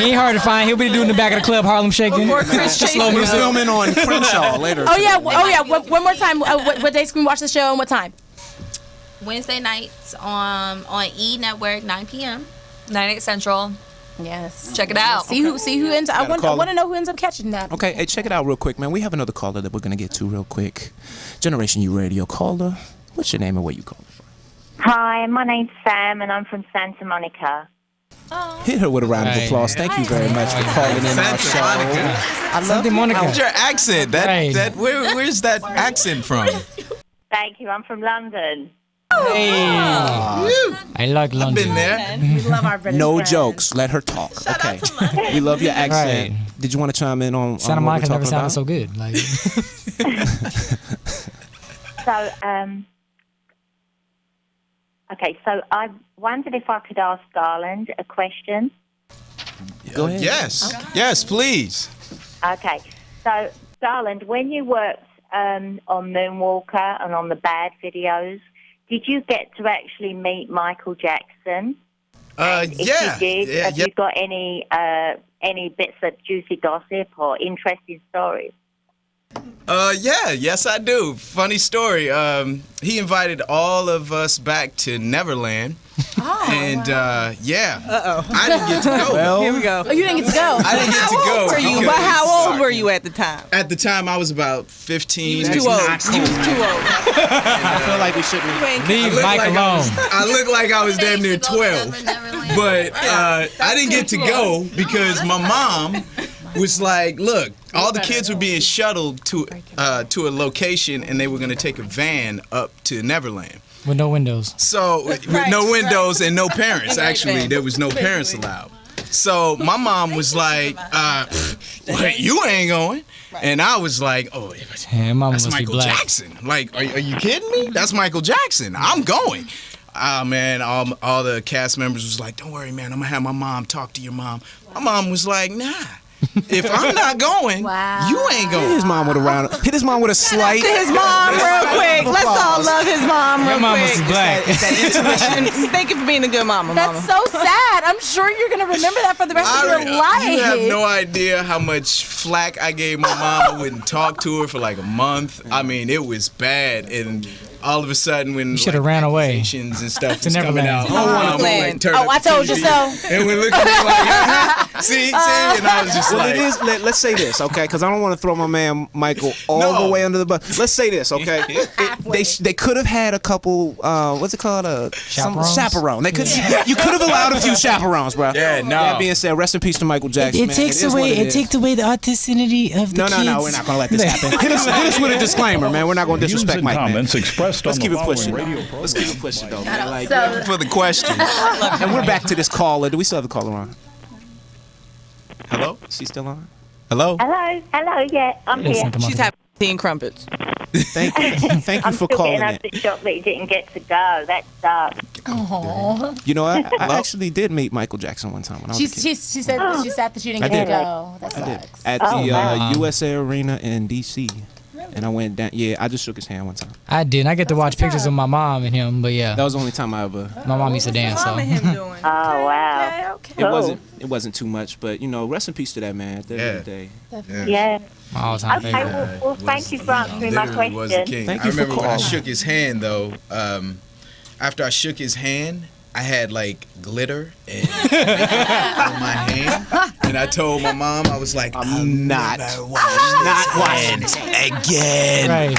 He ain't hard to find. He'll be doing the back of the club, Harlem Shaking. Or Chris just slow We're music. filming on Crenshaw. No, later. Oh yeah. One more time. What days can we watch the show and what time? Wednesday nights on E Network, 9 p.m. 9/8 Central. Yes. Check it out. See who ends up. I want to know who ends up catching that. Okay, hey, check it out real quick, man. We have another caller that we're gonna get to real quick. Generation U Radio caller. What's your name and where you calling from? Hi, my name's Sam, and I'm from Santa Monica. Hit her with a round of applause. Thank you very much for calling in our show. I love What's your accent? Where's that accent from? Thank you. I'm from London. Hey. I like London. I've been there. We love our British No friends. jokes. Let her talk. Okay. We love your accent. Did you want to chime in on Santa what we're Monica never talking sounded about? so good. So I wondered if I could ask Garland a question. Go ahead. Yes, please. Okay. So, Garland, when you worked on Moonwalker and on the Bad videos, did you get to actually meet Michael Jackson? If you did, have you got any bits of juicy gossip or interesting stories? Yes I do. Funny story. He invited all of us back to Neverland. I didn't get to go. Well, here we go. Oh, you didn't get to go. I didn't get to How go. old were you? But how old were you at the time? At the time, I was about 15. You was too old. I feel like we shouldn't leave Mike alone. I look like I was damn near 12, but I didn't get to go because my mom was like, "Look, all the kids were being shuttled to a location, and they were going to take a van up to Neverland." With no windows. So, with no windows and no parents, actually. There was no parents allowed. So, my mom was like, wait, you ain't going? And I was like, oh, yeah, Mama that's must be Michael black. Jackson. Like, are you kidding me? That's Michael Jackson. I'm going. Man, all the cast members was like, don't worry, man. I'm going to have my mom talk to your mom. My mom was like, nah. If I'm not going, you ain't going. Hit his mom with a round. Hit his mom with a slight. Hit his mom real quick. Let's all love his mom real Your mom quick. must be black. Thank you for being a good mama. That's so sad. I'm sure you're gonna remember that for the rest of your life. You have no idea how much flack I gave my mom. I wouldn't talk to her for like a month. I mean, it was bad. And all of a sudden, when You should have ran away and stuff to was coming out, Neverland. I told you so. And we looked at me like, see, and I was just Well, like, it is. Let's say this, okay? Because I don't want to throw my man Michael all the way under the bus. Let's say this, okay? They could have had a couple. What's it called? Chaperone. They could. You could have allowed a few chaperones, bro. Yeah, no. That being said, rest in peace to Michael Jackson. It takes away the authenticity of the kids. No, we're not gonna let this happen. Hit us with a disclaimer, man. We're not gonna disrespect Mike. Comments expressed Let's on keep the it pushing. following radio Let's keep it pushing, though, man. Like, thank you for the question. and we're back to this caller. Do we still have the caller on? Hello? Is she still on? Hello? Hello, yeah, I'm here. She's having tea and crumpets. Thank you. Thank you I'm for still calling getting in. over the shock that you didn't get to go. That sucks. Aww. You know, I actually did meet Michael Jackson one time when I was a kid. She said that she's sad that you didn't I get to did. go. That I did. sucks. At the U.S.C. Arena in D.C. And I went down. Yeah, I just shook his hand one time. I didn't. I get to watch pictures of my mom and him, but yeah. That was the only time I ever. My mom used to dance, so. Oh, wow. It wasn't too much, but you know, rest in peace to that man. At the end of the day. Yeah. My all-time Okay, favorite. well, thank you for answering my Literally was the question. king. Thank I you for remember when I calling. shook his hand, though. After I shook his hand, I had like glitter and on my hand, and I told my mom, I was like, I'm not washing this again. Right.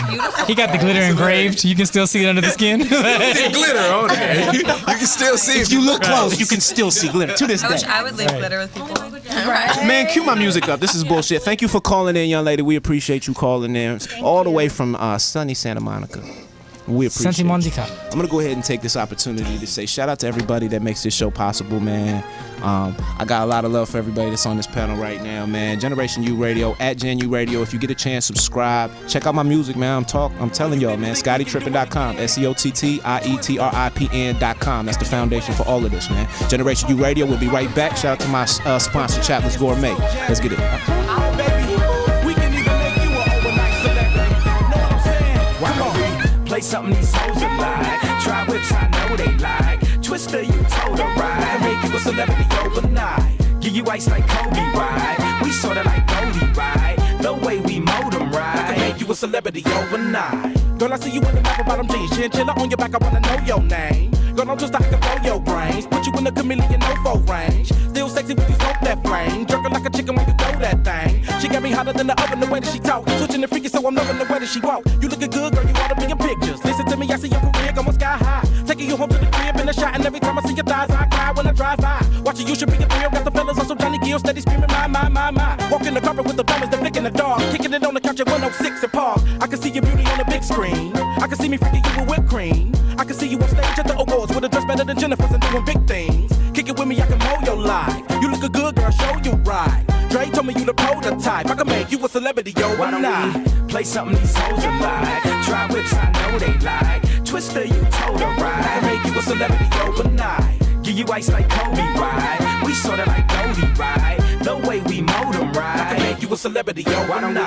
He got the glitter engraved. You can still see it under the skin. The glitter on there. You can still see it. If you look close, you can still see glitter to this I wish day. I would leave glitter with people. Man, cue my music up. This is bullshit. Thank you for calling in, young lady. We appreciate you calling in all the way from sunny Santa Monica. We appreciate Santa Monica. I'm going to go ahead and take this opportunity to say shout out to everybody that makes this show possible, man. I got a lot of love for everybody that's on this panel right now, man. Generation U Radio, at Gen U Radio. If you get a chance, subscribe. Check out my music, man. I'm telling y'all, man. ScottyTrippin.com. ScottyTrippin.com. That's the foundation for all of this, man. Generation U Radio. We'll be right back. Shout out to my sponsor, Chaplins Gourmet. Let's get it. Play something these hoes are like. Try whips, I know they like. Twister, you told her right. Make you a celebrity overnight. Give you ice like Kobe, right? We sorta like Goldie, right? The way we mold them, right? you a celebrity overnight. Girl, I see you in the map bottom jeans, chinchilla on your back, I wanna know your name. Girl, I'm just I can blow your brains, put you in the chameleon no range. Still sexy when you smoke that flame, jerking like a chicken when you throw that thing. She got me hotter than the oven, the way that she talk, switching the freaky, so I'm loving the way that she walk. You looking good, girl, you ought to be in pictures. Listen to me, I see your career going sky high, taking you home to the crib in the shot, and every time I see your thighs, I cry when I drive by. Watching you should be a thrill, got the fellas on some Johnny Gill, steady screaming my. Walking the carpet with the thumbers, the flick in the dog, kicking it on the couch at 106 and Park. I can see your beauty on the big screen. I can see me freaking you with whipped cream. I can see you on stage at the awards with a dress better than Jennifer's and doing big things. Kick it with me, I can mold your life. You look a good girl, show you right. Dre told me you the prototype. I can make you a celebrity, yo, why don't we play something these hoes are like? Try whips, I know they like. Twister, you told her right. I can make you a celebrity overnight. Give you ice like Kobe, right? We sorta like Goldie, right? The way we mold them, right? I can make you a celebrity, yo, why don't we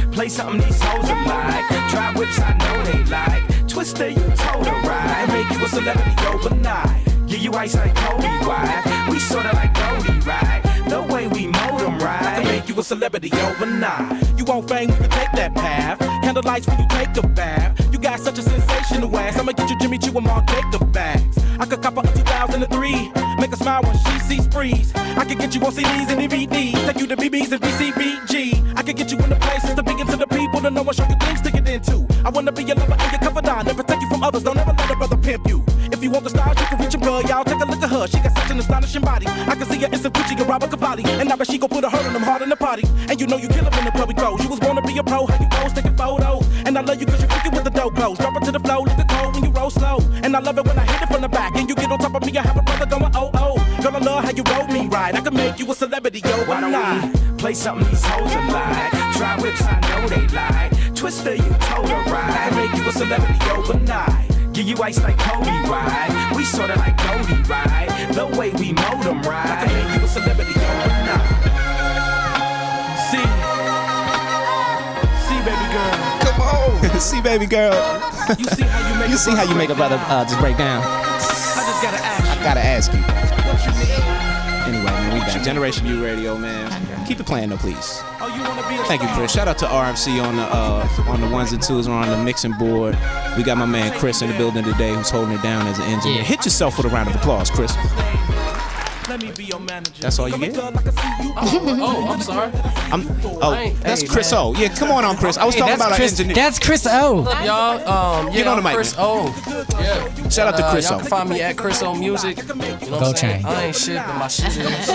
play something these hoes are like? Try whips, I know they like. Twister, you told her right. I can make you a celebrity overnight. Give you ice like Kobe, right? We sorta like Goldie, right? The way we mold them, right? I can make you a celebrity overnight. You want fame, you can take that path. Candlelights when you take a bath. You got such a sensational ass. I'ma get you Jimmy Choo and Mark Jacob bags. I could cop a 2003. Make her smile when she sees sprees. I could get you on CDs and DVDs. Take you to BBs and BCBG. I could get you in the places to begin to the people to know and show you things to get into. I wanna be your lover and your confidant. Never take you from others. Don't ever let a brother pimp you. If you want the stars, you can reach him, girl. Y'all take a look at her. She got such an astonishing body. I can see her in some Gucci and Robert Cavalli. And I bet she gon' put a hurt on them hard in the party. And you know you kill her in the club we go. You was born to be a pro. How you pose, taking photos. And I love you cause you freaking with the dope clothes. Drop it to the flow, look at cold when you roll slow. And I love it when I hit it from the back. And you get on top of me, I have a brother going oh. Girl, I love how you roll me right. I can make you a celebrity, yo, why don't we play something these hoes are like? Try whips, I know they like. Twister, you told her right. I can make you a celebrity overnight. Give you ice like Kobe, right? We sorta like Goldie, right? The way we mold them, right? I can make you a celebrity overnight. See, baby girl. Come on. See, baby girl. You see how you make a brother just break down. I just gotta ask you. I gotta ask you. What you need? Anyway, man, we got Generation U Radio, man. Keep it playing though, please. Oh, you wanna be a Thank you, Chris. Shout out to RMC on the ones and twos or on the mixing board. We got my man Chris in the building today who's holding it down as an engineer. Yeah. Hit yourself with a round of applause, Chris. Let me be your manager. That's all you get? Oh, I'm sorry. That's Chris O. Yeah, come on, Chris. I was talking about our engineer. That's Chris O. What's up, y'all? Get on the mic, Chris man. O. Yeah. Shout out to Chris Y'all O. can find me at Chris O Music. You know what Go I'm saying? chain. I ain't shit, but my shit is.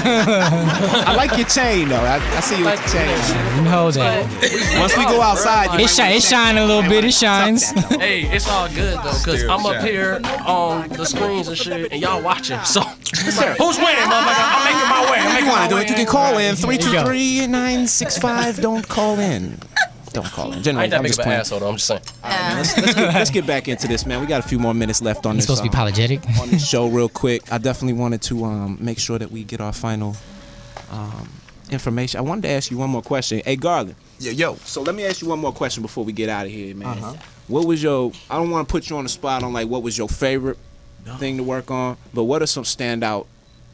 I like your chain though. I see you with the chain. Hold that. Once we go outside, It shine a little bit. It shines. Hey, it's all good though, cause I'm up here on the screens and shit, and y'all watching. So who's winning, motherfucker? I'm making my way. You want to do it? You can call in 323-965. Don't call in. Don't call in. I Generally, ain't that I'm big just of an playing. asshole though. I'm just saying. Let's get back into this, man. We got a few more minutes left on You're this. supposed to be apologetic. On this show, real quick. I definitely wanted to make sure that we get our final information. I wanted to ask you one more question. Hey, Garland. Yo. So let me ask you one more question before we get out of here, man. What was your? I don't want to put you on the spot on like what was your favorite thing to work on, but what are some standout,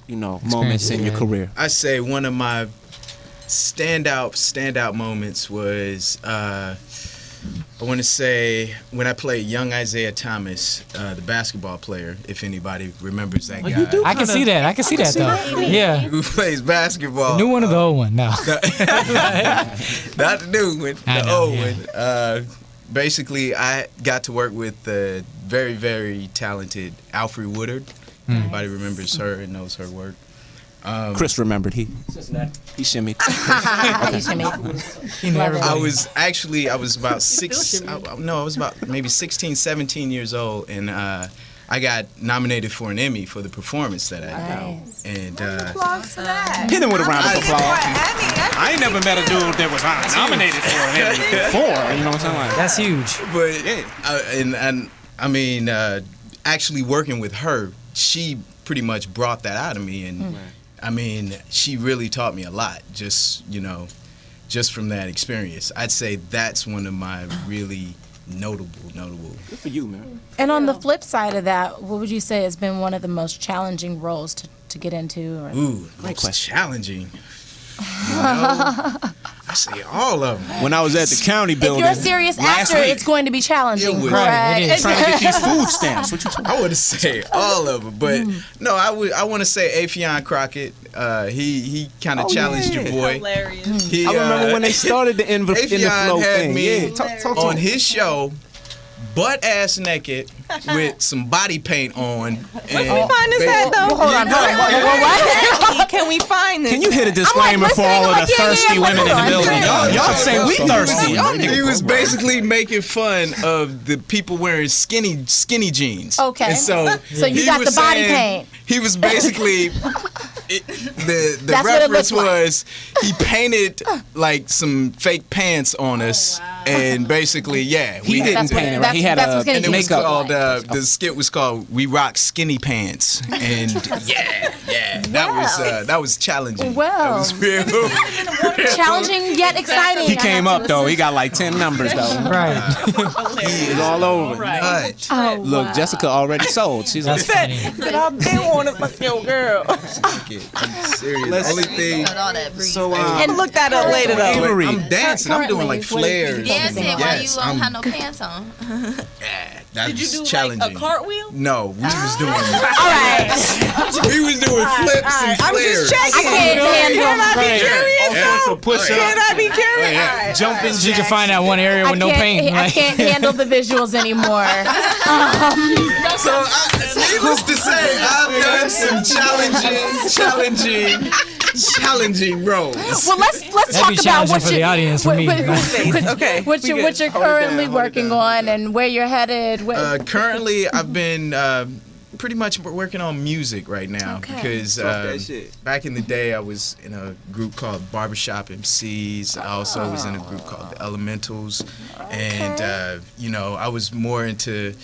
moments in your career? I say one of my standout moments was I want to say when I played young Isaiah Thomas, the basketball player, if anybody remembers that guy. I can see that though. Yeah. Who plays basketball. The new one or the old one? No. Not the new one, the old one. Basically, I got to work with the very, very talented Avery Woodard. Everybody remembers her and knows her work. Chris remembered. He shimmied. I was about maybe 16, 17 years old, and I got nominated for an Emmy for the performance that I did. And hit him with a round of applause. I ain't never met a dude that was nominated for an Emmy before. You know what I'm saying? That's huge. But I mean, actually working with her, she pretty much brought that out of me, and I mean, she really taught me a lot. Just from that experience, I'd say that's one of my really notable. Good for you, man. And on the flip side of that, what would you say has been one of the most challenging roles to get into? Or? Ooh, most challenging. I say all of them. When I was at the county building, If you're a serious last actor, week, it's going to be challenging. was. Correct. It is. Trying to get these food stamps. What you talking? I would say all of them, but no, I want to say Affion Crockett. He kind of challenged your boy. Hilarious. He, I remember when they started the in the Affion flow had thing. me Yeah, talk on to his show, butt ass naked with some body paint on. Where can we find this at, though? Hold on. What? Can we find this? Can you hit a disclaimer for all of the thirsty women in the building? Y'all say we thirsty. He was basically making fun of the people wearing skinny jeans. Okay. And so you he got was the body saying- paint. He was basically the That's what it reference looked like. was he painted like some fake pants on us, and basically He didn't paint it, right? He had that's a what's gonna and it was makeup. called the skit was called "We Rock Skinny Pants," and that was challenging. Well. That was real. Challenging yet exciting. He came up though. He got like 10 numbers though. Right. He was all over. Right. Oh, Look, wow. Jessica already sold. She's like, That I did want to fuck your girl. I'm serious. Let's- Only thing. All that breeze. so And look that up later, though. Avery. I'm dancing. I'm doing like Currently, flares. Dancing while you Yes, don't I'm- have no pants on. That Did you was do challenging. like a cartwheel? No, we was doing. All right. We was doing flips and I'm flares. just checking. I can't handle Can I be curious? Yeah. though? Can I be curious? yeah. All right. jumping. You can find that one area with no paint. I can't handle the visuals anymore. So, needless to say, I've done some challenging roles. Well, let's That'd talk be about challenging what for the audience, for me. Okay. what you're currently working on and where you're headed. Currently, I've been pretty much working on music right now because back in the day I was in a group called Barbershop MCs. I also was in a group called the Elementals, and I was more into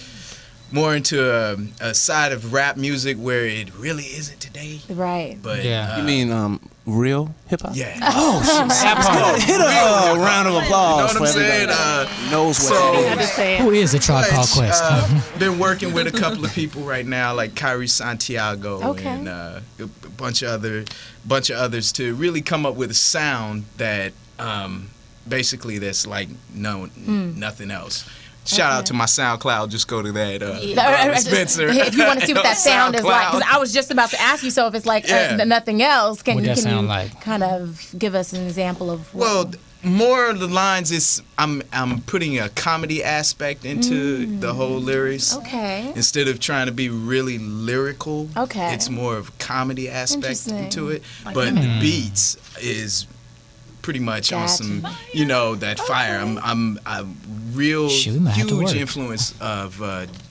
a side of rap music where it really isn't today. Right. But You mean real hip hop? Yeah. Oh, shit. Hit a round of applause. You know what I'm for saying? everybody. Knows what Who is a Tribe Called Quest? Been working with a couple of people right now, like Kyrie Santiago Okay. and a bunch of others, to really come up with a sound that basically that's like nothing else. Shout out to my SoundCloud. Just go to that Spencer. If you want to see what that sound is like, because SoundCloud. I was just about to ask you. So if it's like nothing else, can What that you sound like? kind of give us an example of? Well, more of the lines is I'm putting a comedy aspect into the whole lyrics. Okay. Instead of trying to be really lyrical, Okay. it's more of a comedy aspect Interesting. into it. But the beats is pretty much on some, that fire. I'm a real Shoot, man, I have to huge work. influence of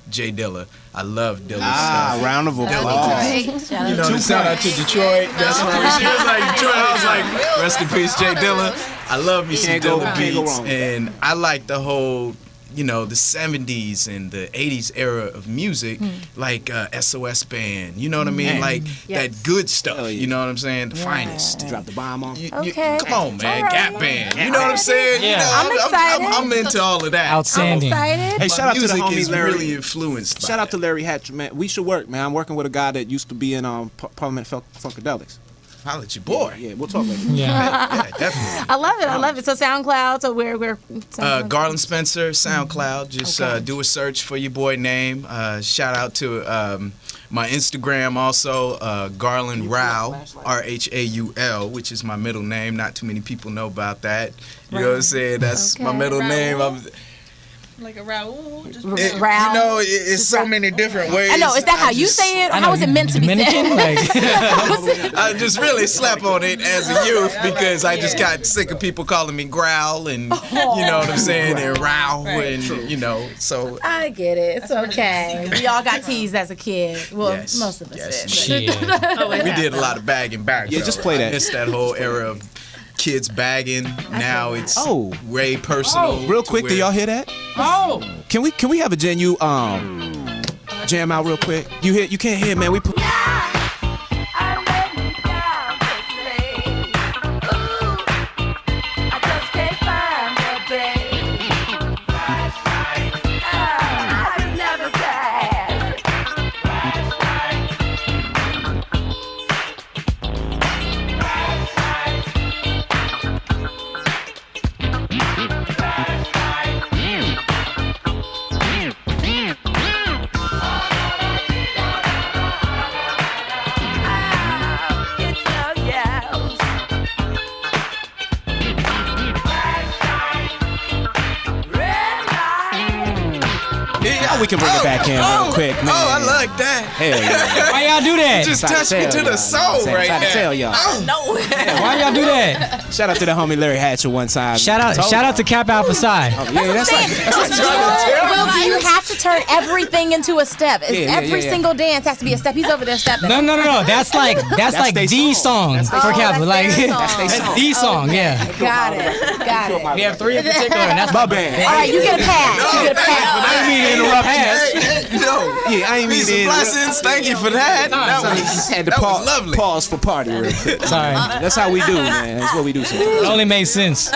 Jay Dilla. I love Dilla's stuff. round of applause. Shout out to Detroit. That's what she was like. Detroit. I was like, rest in peace, Jay Dilla. I love me some Can't go Dilla beats, wrong. and I like the whole, the 70s and the 80s era of music, like SOS Band. You know what I mean? Like that good stuff. You know what I'm saying? The finest. Drop the bomb on. Okay. Come on, man. All right. Gap Band. You know what I'm saying? Yeah. I'm excited. I'm into all of that. Outstanding. I'm excited. Hey, shout out to the Music homie is Larry. really influenced by Shout out to Larry Hatch, man. We should work, man. I'm working with a guy that used to be in Parliament Funkadelics. Holla at your boy. Yeah, we'll talk later. Yeah. Yeah, definitely. I love it. I love it. So SoundCloud. So we're Garland Spencer, SoundCloud. Just do a search for your boy name. Shout out to my Instagram also, Garland Rau, RHAUL, which is my middle name. Not too many people know about that. You know what I'm saying? That's my middle name. Like a Raul. Just It's so many different ways. I know. Is that how you say it? Or how is it meant to be Dominican? said? I just really slept on it as a youth because I just got sick of people calling me Growl and you know what I'm saying, and Row and so. I get it. It's okay. We all got teased as a kid. Well, Yes. most of us did. Shit. We did a lot of bagging back. Yeah, though. just play that. I missed that whole era of kids bagging. Now it's way personal. Real quick, do y'all hear that? Oh. Can we have a jam out real quick? You can't hear, man. We put. Now we can bring it back in real quick, man. Oh, I like that. Hell yeah. Why y'all do that? Just touched me to the soul right Trying to there. tell y'all. No. Why y'all do that? Shout out to the homie Larry Hatcher one time. Shout out to Cap Alpha Psi. Yeah, that's right. Will, do you have to turn everything into a step? Every single dance has to be a step. He's over there stepping. No. That's like the song for Cap. Like that's the song. Yeah. Got it. We have 3 in particular, and that's my band. All right, you get a pass. You get a pass. I didn't mean to interrupt you. No. Yeah, I ain't mean to interrupt. Blessings. Thank you for that. That was lovely. Pause for party real quick. Sorry. That's how we do, man. That's what we do sometimes. It only made sense.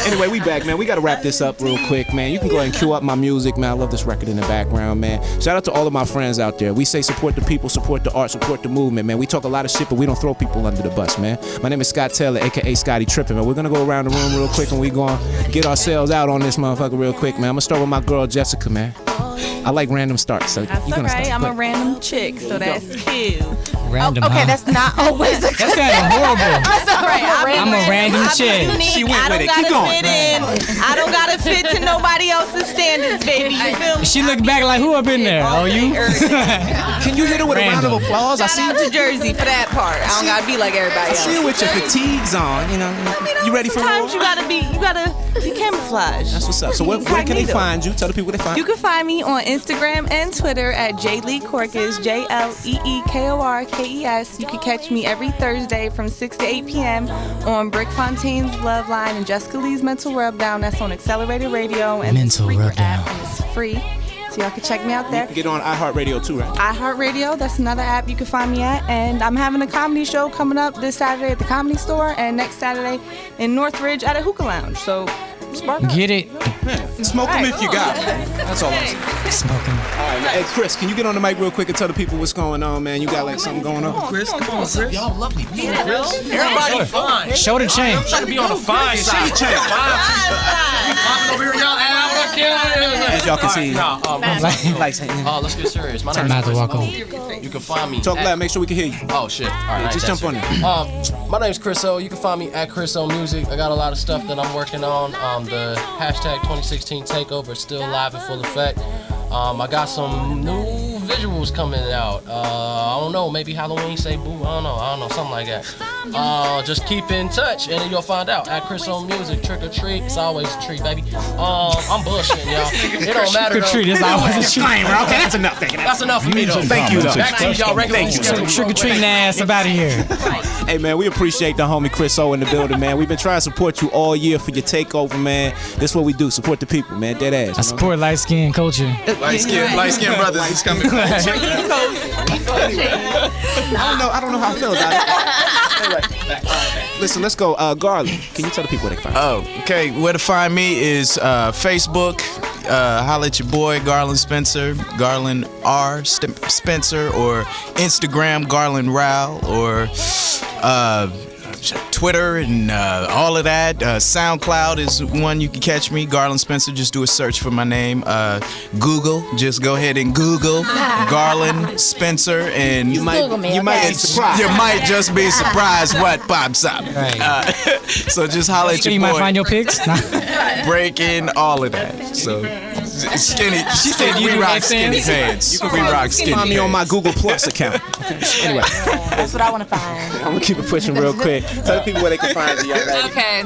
Anyway, we back, man. We got to wrap this up real quick, man. You can go ahead and cue up my music, man. I love this record in the background, man. Shout out to all of my friends out there. We say support the people, support the art, support the movement, man. We talk a lot of shit, but we don't throw people under the bus, man. My name is Scott Taylor, a.k.a. Scotty Trippin', man. We're going to go around the room real quick, and we going to get ourselves out on this motherfucker real quick, man. I'm going to start with my girl, Jessica, man. I like random starts, so That's you're going to alright. start. I'm a random chick, so that's cute. Random, okay, huh? that's not always a That sounded horrible. That's all right. I'm a random chick. She went I with don't it. Keep gotta going. fit in. I don't gotta fit to nobody else's standards, baby. You feel me? She looked back like, who up in there? Oh, you? Can you hit her with a round of applause? I see Shout out to Jersey for that part. I don't gotta be like everybody I else. see you with your fatigues on, you know. You ready for Sometimes war? you gotta be camouflage. That's what's up. So where can they Incognito. find you? Tell the people where they find You can find me on Instagram and Twitter at JLeeKorkes, JLEEKORKES. You can catch me every Thursday from 6 to 8 p.m. on Brick Fontaine's Love Line and Jessica Lee's Mental Rubdown. That's on Accelerated Radio and Mental the Spreaker Rubdown. app, and it's free. So y'all can check me out there. Get on iHeartRadio too, right? iHeartRadio, that's another app you can find me at. And I'm having a comedy show coming up this Saturday at the Comedy Store and next Saturday in Northridge at a hookah lounge. So spark up. Get it. Smoke them if you got 'em. That's all I'm saying. Smoking. All right, hey Chris, can you get on the mic real quick and tell the people what's going on, man? You got like something going on? Chris, come on, Chris. Y'all lovely people, Chris. Everybody fine. Show the chain. I'm trying to be on the fine side. Show the chain. Popping over here, y'all. As y'all can see. Let's get serious. My Turn name out is to Chris walk O. You can find me. Talk at- loud, make sure we can hear you. Oh shit! All right, just jump on it. it. My name's Chris O. You can find me at Chris O Music. I got a lot of stuff that I'm working on. The hashtag 2016 takeover is still live in full effect. I got some new visuals coming out. I don't know, maybe Halloween, say boo. I don't know, something like that. Just keep in touch, and then you'll find out. At Chris O Music, trick or treat. It's always a treat, baby. I'm bullshitting, y'all. It don't matter. Trick or treat is always a treat. Okay, that's enough. That's enough for me, though. Thank you, though. Back to y'all regular. Trick or treating ass up out of here. Hey, man, we appreciate the homie Chris O in the building, man. We've been trying to support you all year for your takeover, man. This is what we do. Support the people, man. Dead ass. I support light skin culture. Light skin brothers, he's coming. I don't know how I feel about it. Listen, let's go. Garland, can you tell the people where they can find you? Oh, okay. Where to find me is Facebook. Holla at your boy Garland Spencer, Garland R Spencer, or Instagram Garland Rao, or Twitter and all of that. SoundCloud is one you can catch me. Garland Spencer. Just do a search for my name. Google. Just go ahead and Google Garland Spencer, and You might be surprised. You might just be surprised what pops up. Right. So just holla at your You boy. might find your pics. Breaking all of that. So skinny. She said you we do rock skinny headstands? pants. We rock skinny Find me on my pants. Google Plus account. Anyway, That's what I want to find. I'm gonna keep it pushing real quick. Tell the people where they can find you. Y'all ready? Okay.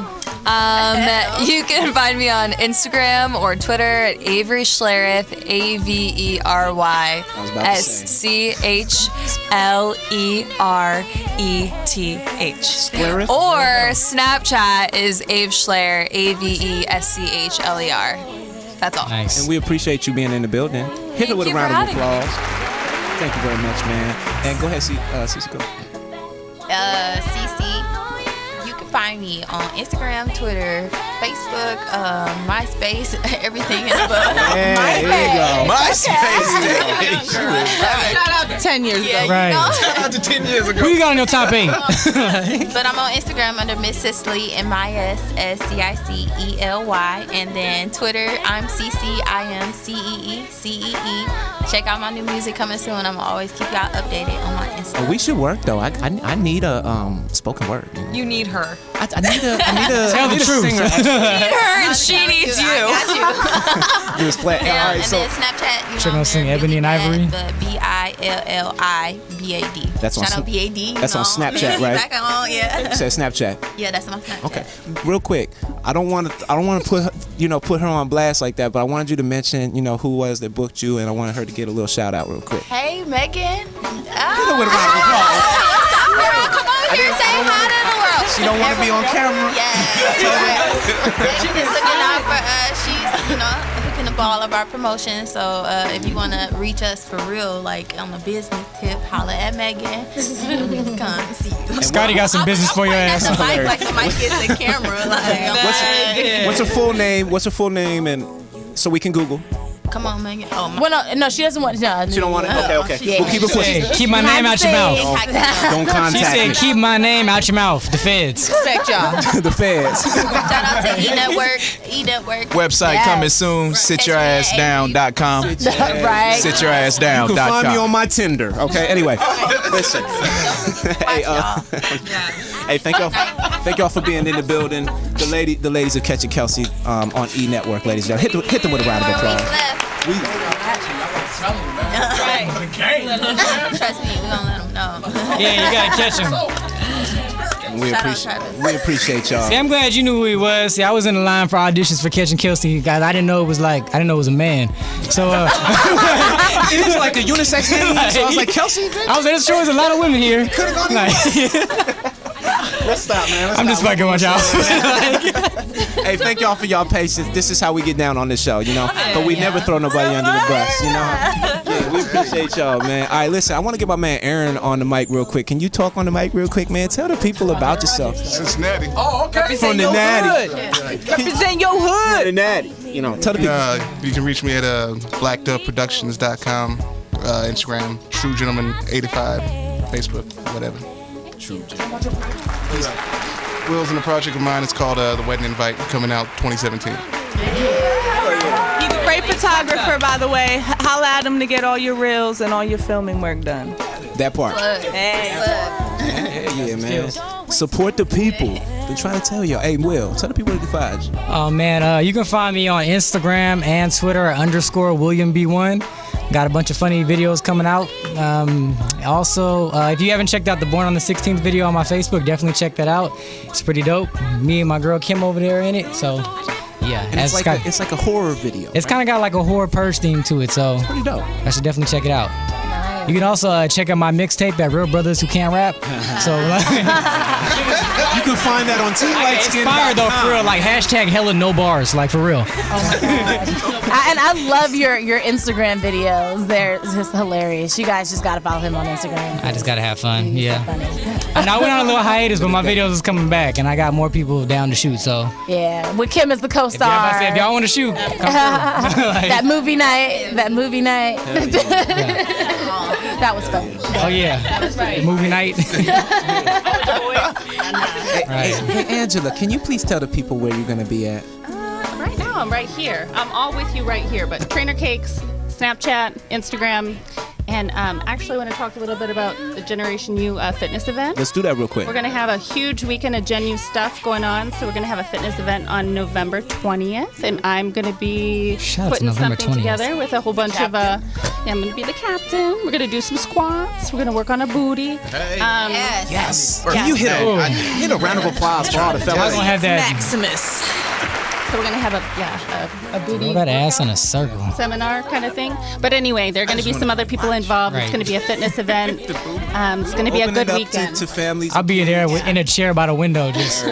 You can find me on Instagram or Twitter at Avery Schlereth, Avery Schlereth. Schlereth? Or Snapchat is Ave Schler, AVESCHLER. That's all. Nice. And we appreciate you being in the building. Hit it with a you round for of having me. applause. Thank you very much, man. And go ahead, Cece, go. CC. You can find me on Instagram, Twitter, Facebook, MySpace, everything in the above. Yeah, there you go. MySpace day. Shout out to 10 years ago. Right. Shout out to 10 years ago. Who you got on your top 8? But I'm on Instagram under Miss Cicely, MISSCICELY, and then Twitter, I'm CCIMCEECEE. Check out my new music coming soon. I'm always keep y'all updated on my Instagram. Oh, we should work though. I need a spoken word. You know? You need her. I need a Tell the truth. singer. You need her and she needs you. I got you. You was playing. Yeah, All right, and so then Snapchat, you Check know, on sing Ebony and Ivory. the BILLIBAD. That's on Shout out BAD. that's on Snapchat, right? Back on, yeah. You said Snapchat. Yeah, that's my Snapchat. Okay, real quick. I don't want to put put her on blast like that, but I wanted you to mention who was that booked you, and I wanted her to get a little shout out real quick. Hey, Megan. Girl, come on here and say hi to the world. She don't want to be on camera. Yeah. Megan is looking out for us. She's, hooking up all of our promotions. So if you want to reach us for real, like on a business tip, holla at Megan. Come see you. Scotty got some business for your ass. That's the mic, like the mic gets the camera. What's her full name? What's her full name? And so we can Google. Come on, Megan. Oh, my. Well, no, she doesn't want. No, She don't want it. Okay. Yeah. We'll keep it pushing. Hey, keep my name out your mouth. Don't contact She said, me. keep my name out your mouth. The feds. Respect y'all. The feds. Shout out to E-Network. E-Network. Website coming soon. SitYourAssDown.com. Right. SitYourAssDown.com. You can find me on my Tinder. Okay. Anyway, listen. Hey, thank y'all for being in the building. The ladies of Catching Kelce on E-Network, ladies and gentlemen. Hit them with a round of applause. Trust me, we're gonna let them know. Yeah, you gotta catch him. We appreciate y'all. See, I'm glad you knew who he was. See, I was in the line for auditions for Catching Kelce, guys. I didn't know it was a man. So it is like a unisex name. So I was like, Kelce. I was like, this show is a lot of women here. Could've gone Let's stop, man. I'm just fucking with y'all. Hey, thank y'all for y'all patience. This is how we get down on this show, But we never throw nobody under the bus, Yeah, we appreciate y'all, man. All right, listen, I want to get my man Aaron on the mic real quick. Can you talk on the mic real quick, man? Tell the people about yourself. Cincinnati. Oh, okay. From the Natty. Represent your hood. The Natty. Tell the people. You can reach me at blackdoveproductions.com, Instagram, True Gentleman 85, Facebook, whatever. True Gentleman. Will's in a project of mine. It's called The Wedding Invite, coming out 2017. He's a great photographer, by the way. Holla at him to get all your reels and all your filming work done. That part. Yeah, man. Support the people. Been trying to tell y'all. Hey, Will, tell the people where to find you. Oh man, you can find me on Instagram and Twitter at _WilliamB1. Got a bunch of funny videos coming out. Also, if you haven't checked out the Born on the 16th video on my Facebook, definitely check that out. It's pretty dope. Me and my girl Kim over there in it. So, yeah. And it's like a horror video. It's kind of got like a horror purge theme to it. So, it's pretty dope. I should definitely check it out. You can also check out my mixtape at Real Brothers Who Can't Rap. So you can find that on It's fire though, for real. Like hashtag hella no bars, like for real. Oh my god! And I love your Instagram videos. They're just hilarious. You guys just gotta follow him on Instagram. I just gotta have fun. Yeah. And I went on a little hiatus, but my videos is coming back, and I got more people down to shoot. So yeah, with Kim as the co-star. If y'all want to shoot, come through. That movie night. That was fun. Oh yeah, the movie night. Hey, Angela, can you please tell the people where you're gonna be at? Right now, I'm right here. I'm all with you right here. But Trainer Cakes, Snapchat, Instagram, and actually, I want to talk a little bit about the Generation U fitness event. Let's do that real quick. We're going to have a huge weekend of Gen U stuff going on. So we're going to have a fitness event on November 20th, and I'm going to be putting something together with a whole bunch of. I'm going to be the captain. We're going to do some squats. We're going to work on a booty. Hey. Yes. Can you hit a round of applause for all the fellas? I don't have that. Maximus. So we're gonna have a booty Throw that ass in a circle. seminar kind of thing. But anyway, there are gonna be some other people involved. It's gonna be a fitness event. It's gonna be a good weekend. To families. I'll be there in a chair by the window. Just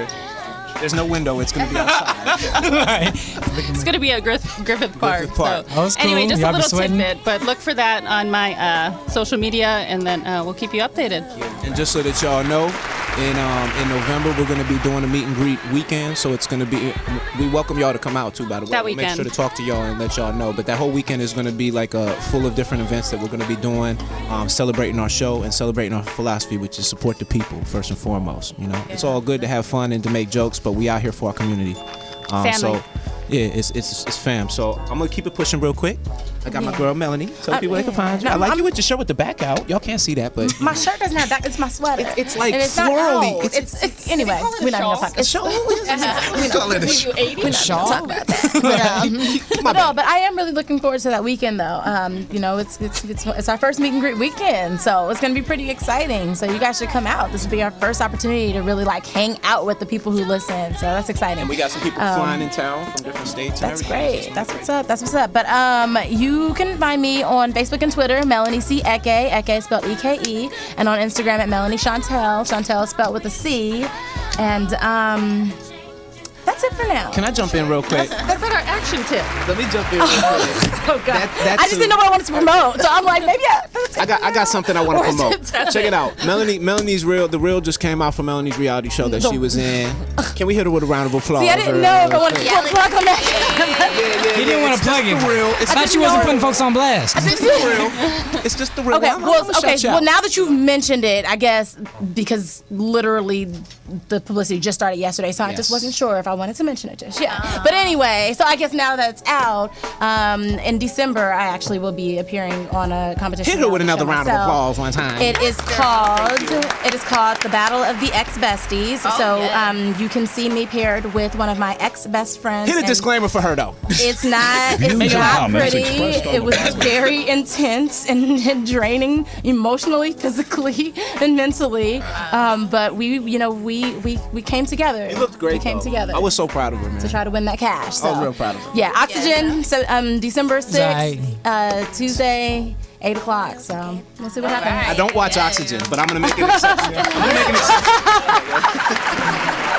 there's no window. It's gonna be outside. It's gonna be at Griffith Park. So cool. Anyway, just Y'all a be little sweating? tidbit. But look for that on my social media, and then we'll keep you updated. And just so that y'all know, in November we're going to be doing a meet and greet weekend, so it's going to be. We welcome y'all to come out too. By the way, That we'll make weekend. sure to talk to y'all and let y'all know. But that whole weekend is going to be like full of different events that we're going to be doing, celebrating our show and celebrating our philosophy, which is support the people first and foremost. It's all good to have fun and to make jokes, but we out here for our community. Family. So yeah, it's fam. So I'm gonna keep it pushing real quick. I got my girl Melanie. Tell people they can find you. No, I like you with your shirt with the back out. Y'all can't see that, but my shirt doesn't have back. It's my sweater. It's like and it's swirly. Not it's anyway. We're not gonna talk. It's shawl. We call it a shawl. Talk about that. But, no, but I am really looking forward to that weekend though. You know, it's our first meet and greet weekend, so it's gonna be pretty exciting. So you guys should come out. This will be our first opportunity to really like hang out with the people who listen. So that's exciting. And we got some people flying in town from different states. That's great. That's what's up. That's what's up. But you can find me on Facebook and Twitter, Melanie C. Eke. Eke spelled E-K-E. And on Instagram at Melanie Chantel. Chantel spelled with a C. And that's it for now. Can I jump in real quick? That's our action tip. Let me jump in real quick. Oh God! I just didn't know what I wanted to promote, so I'm like, maybe I got something I want to promote. Check it out. Melanie's Real. The Reel just came out for Melanie's reality show that she was in. Can we hit her with a round of applause? See, I didn't know if I wanted to plug on that. He didn't want to plug it. I thought she wasn't putting folks on blast. It's just the Real. It's just the Real. Okay. Well, now that you've mentioned it, I guess because literally the publicity just started yesterday, so I just wasn't sure if I wanted to mention it just yet. But anyway, so I guess now that it's out, in December I actually will be appearing on a competition. Hit her with another round of applause one time. It is called The Battle of the Ex-Besties. You can see me paired with one of my ex-best friends. Hit a disclaimer for her though. It's not pretty. It was very intense and draining emotionally, physically, and mentally. But we came together. It looked great. We came together. I was so proud of her, man. To try to win that cash. So. I was real proud of her. Yeah, Oxygen. So December 6th, Tuesday, 8 o'clock. So we'll see what happens. I don't watch Oxygen, but I'm gonna make an exception. I'm gonna make an exception.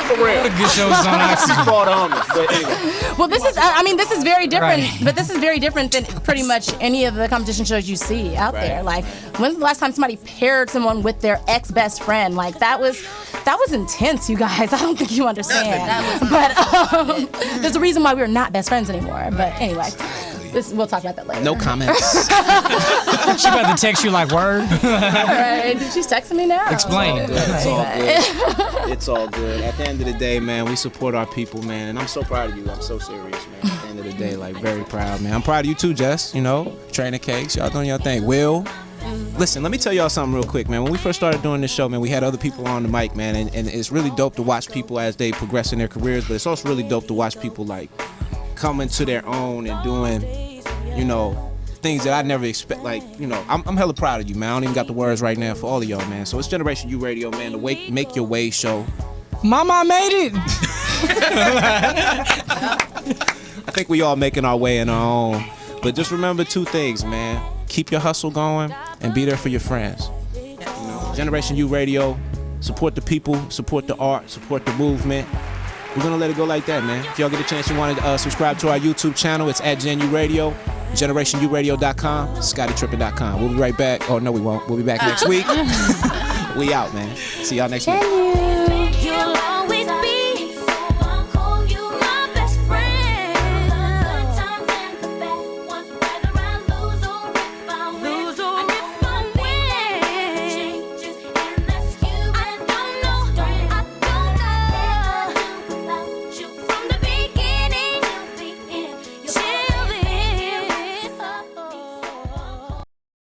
For real. What a good show is on Oxygen. But anyway. Well, this is very different. Right. But this is very different than pretty much any of the competition shows you see out there. Like, when's the last time somebody paired someone with their ex-best friend? Like, that was intense, you guys. I don't think you understand. But there's a reason why we're not best friends anymore. But anyway. We'll talk about that later. No comments. She about to text you like word. Right. She's texting me now. Explain. It's all good. It's all good. At the end of the day, man, we support our people, man, and I'm so proud of you. I'm so serious, man. At the end of the day, like very proud, man. I'm proud of you too, Jess. You know, Trainer Cakes, y'all doing your thing. Will. Listen, let me tell y'all something real quick, man. When we first started doing this show, man, we had other people on the mic, man, and it's really dope to watch people as they progress in their careers, but it's also really dope to watch people like coming to their own and doing, you know, things that I never expect. Like, you know, I'm hella proud of you, man. I don't even got the words right now for all of y'all, man. So it's Generation U Radio, man, the Make Your Way show. Mama made it. I think we all making our way in our own. But just remember two things, man. Keep your hustle going and be there for your friends. You know, Generation U Radio, support the people, support the art, support the movement. We're gonna let it go like that, man. If y'all get a chance, you want to subscribe to our YouTube channel. It's at Gen U Radio, GenerationURadio.com, ScottyTrippin.com. We'll be right back. Oh no, we won't. We'll be back next week. We out, man. See y'all next week.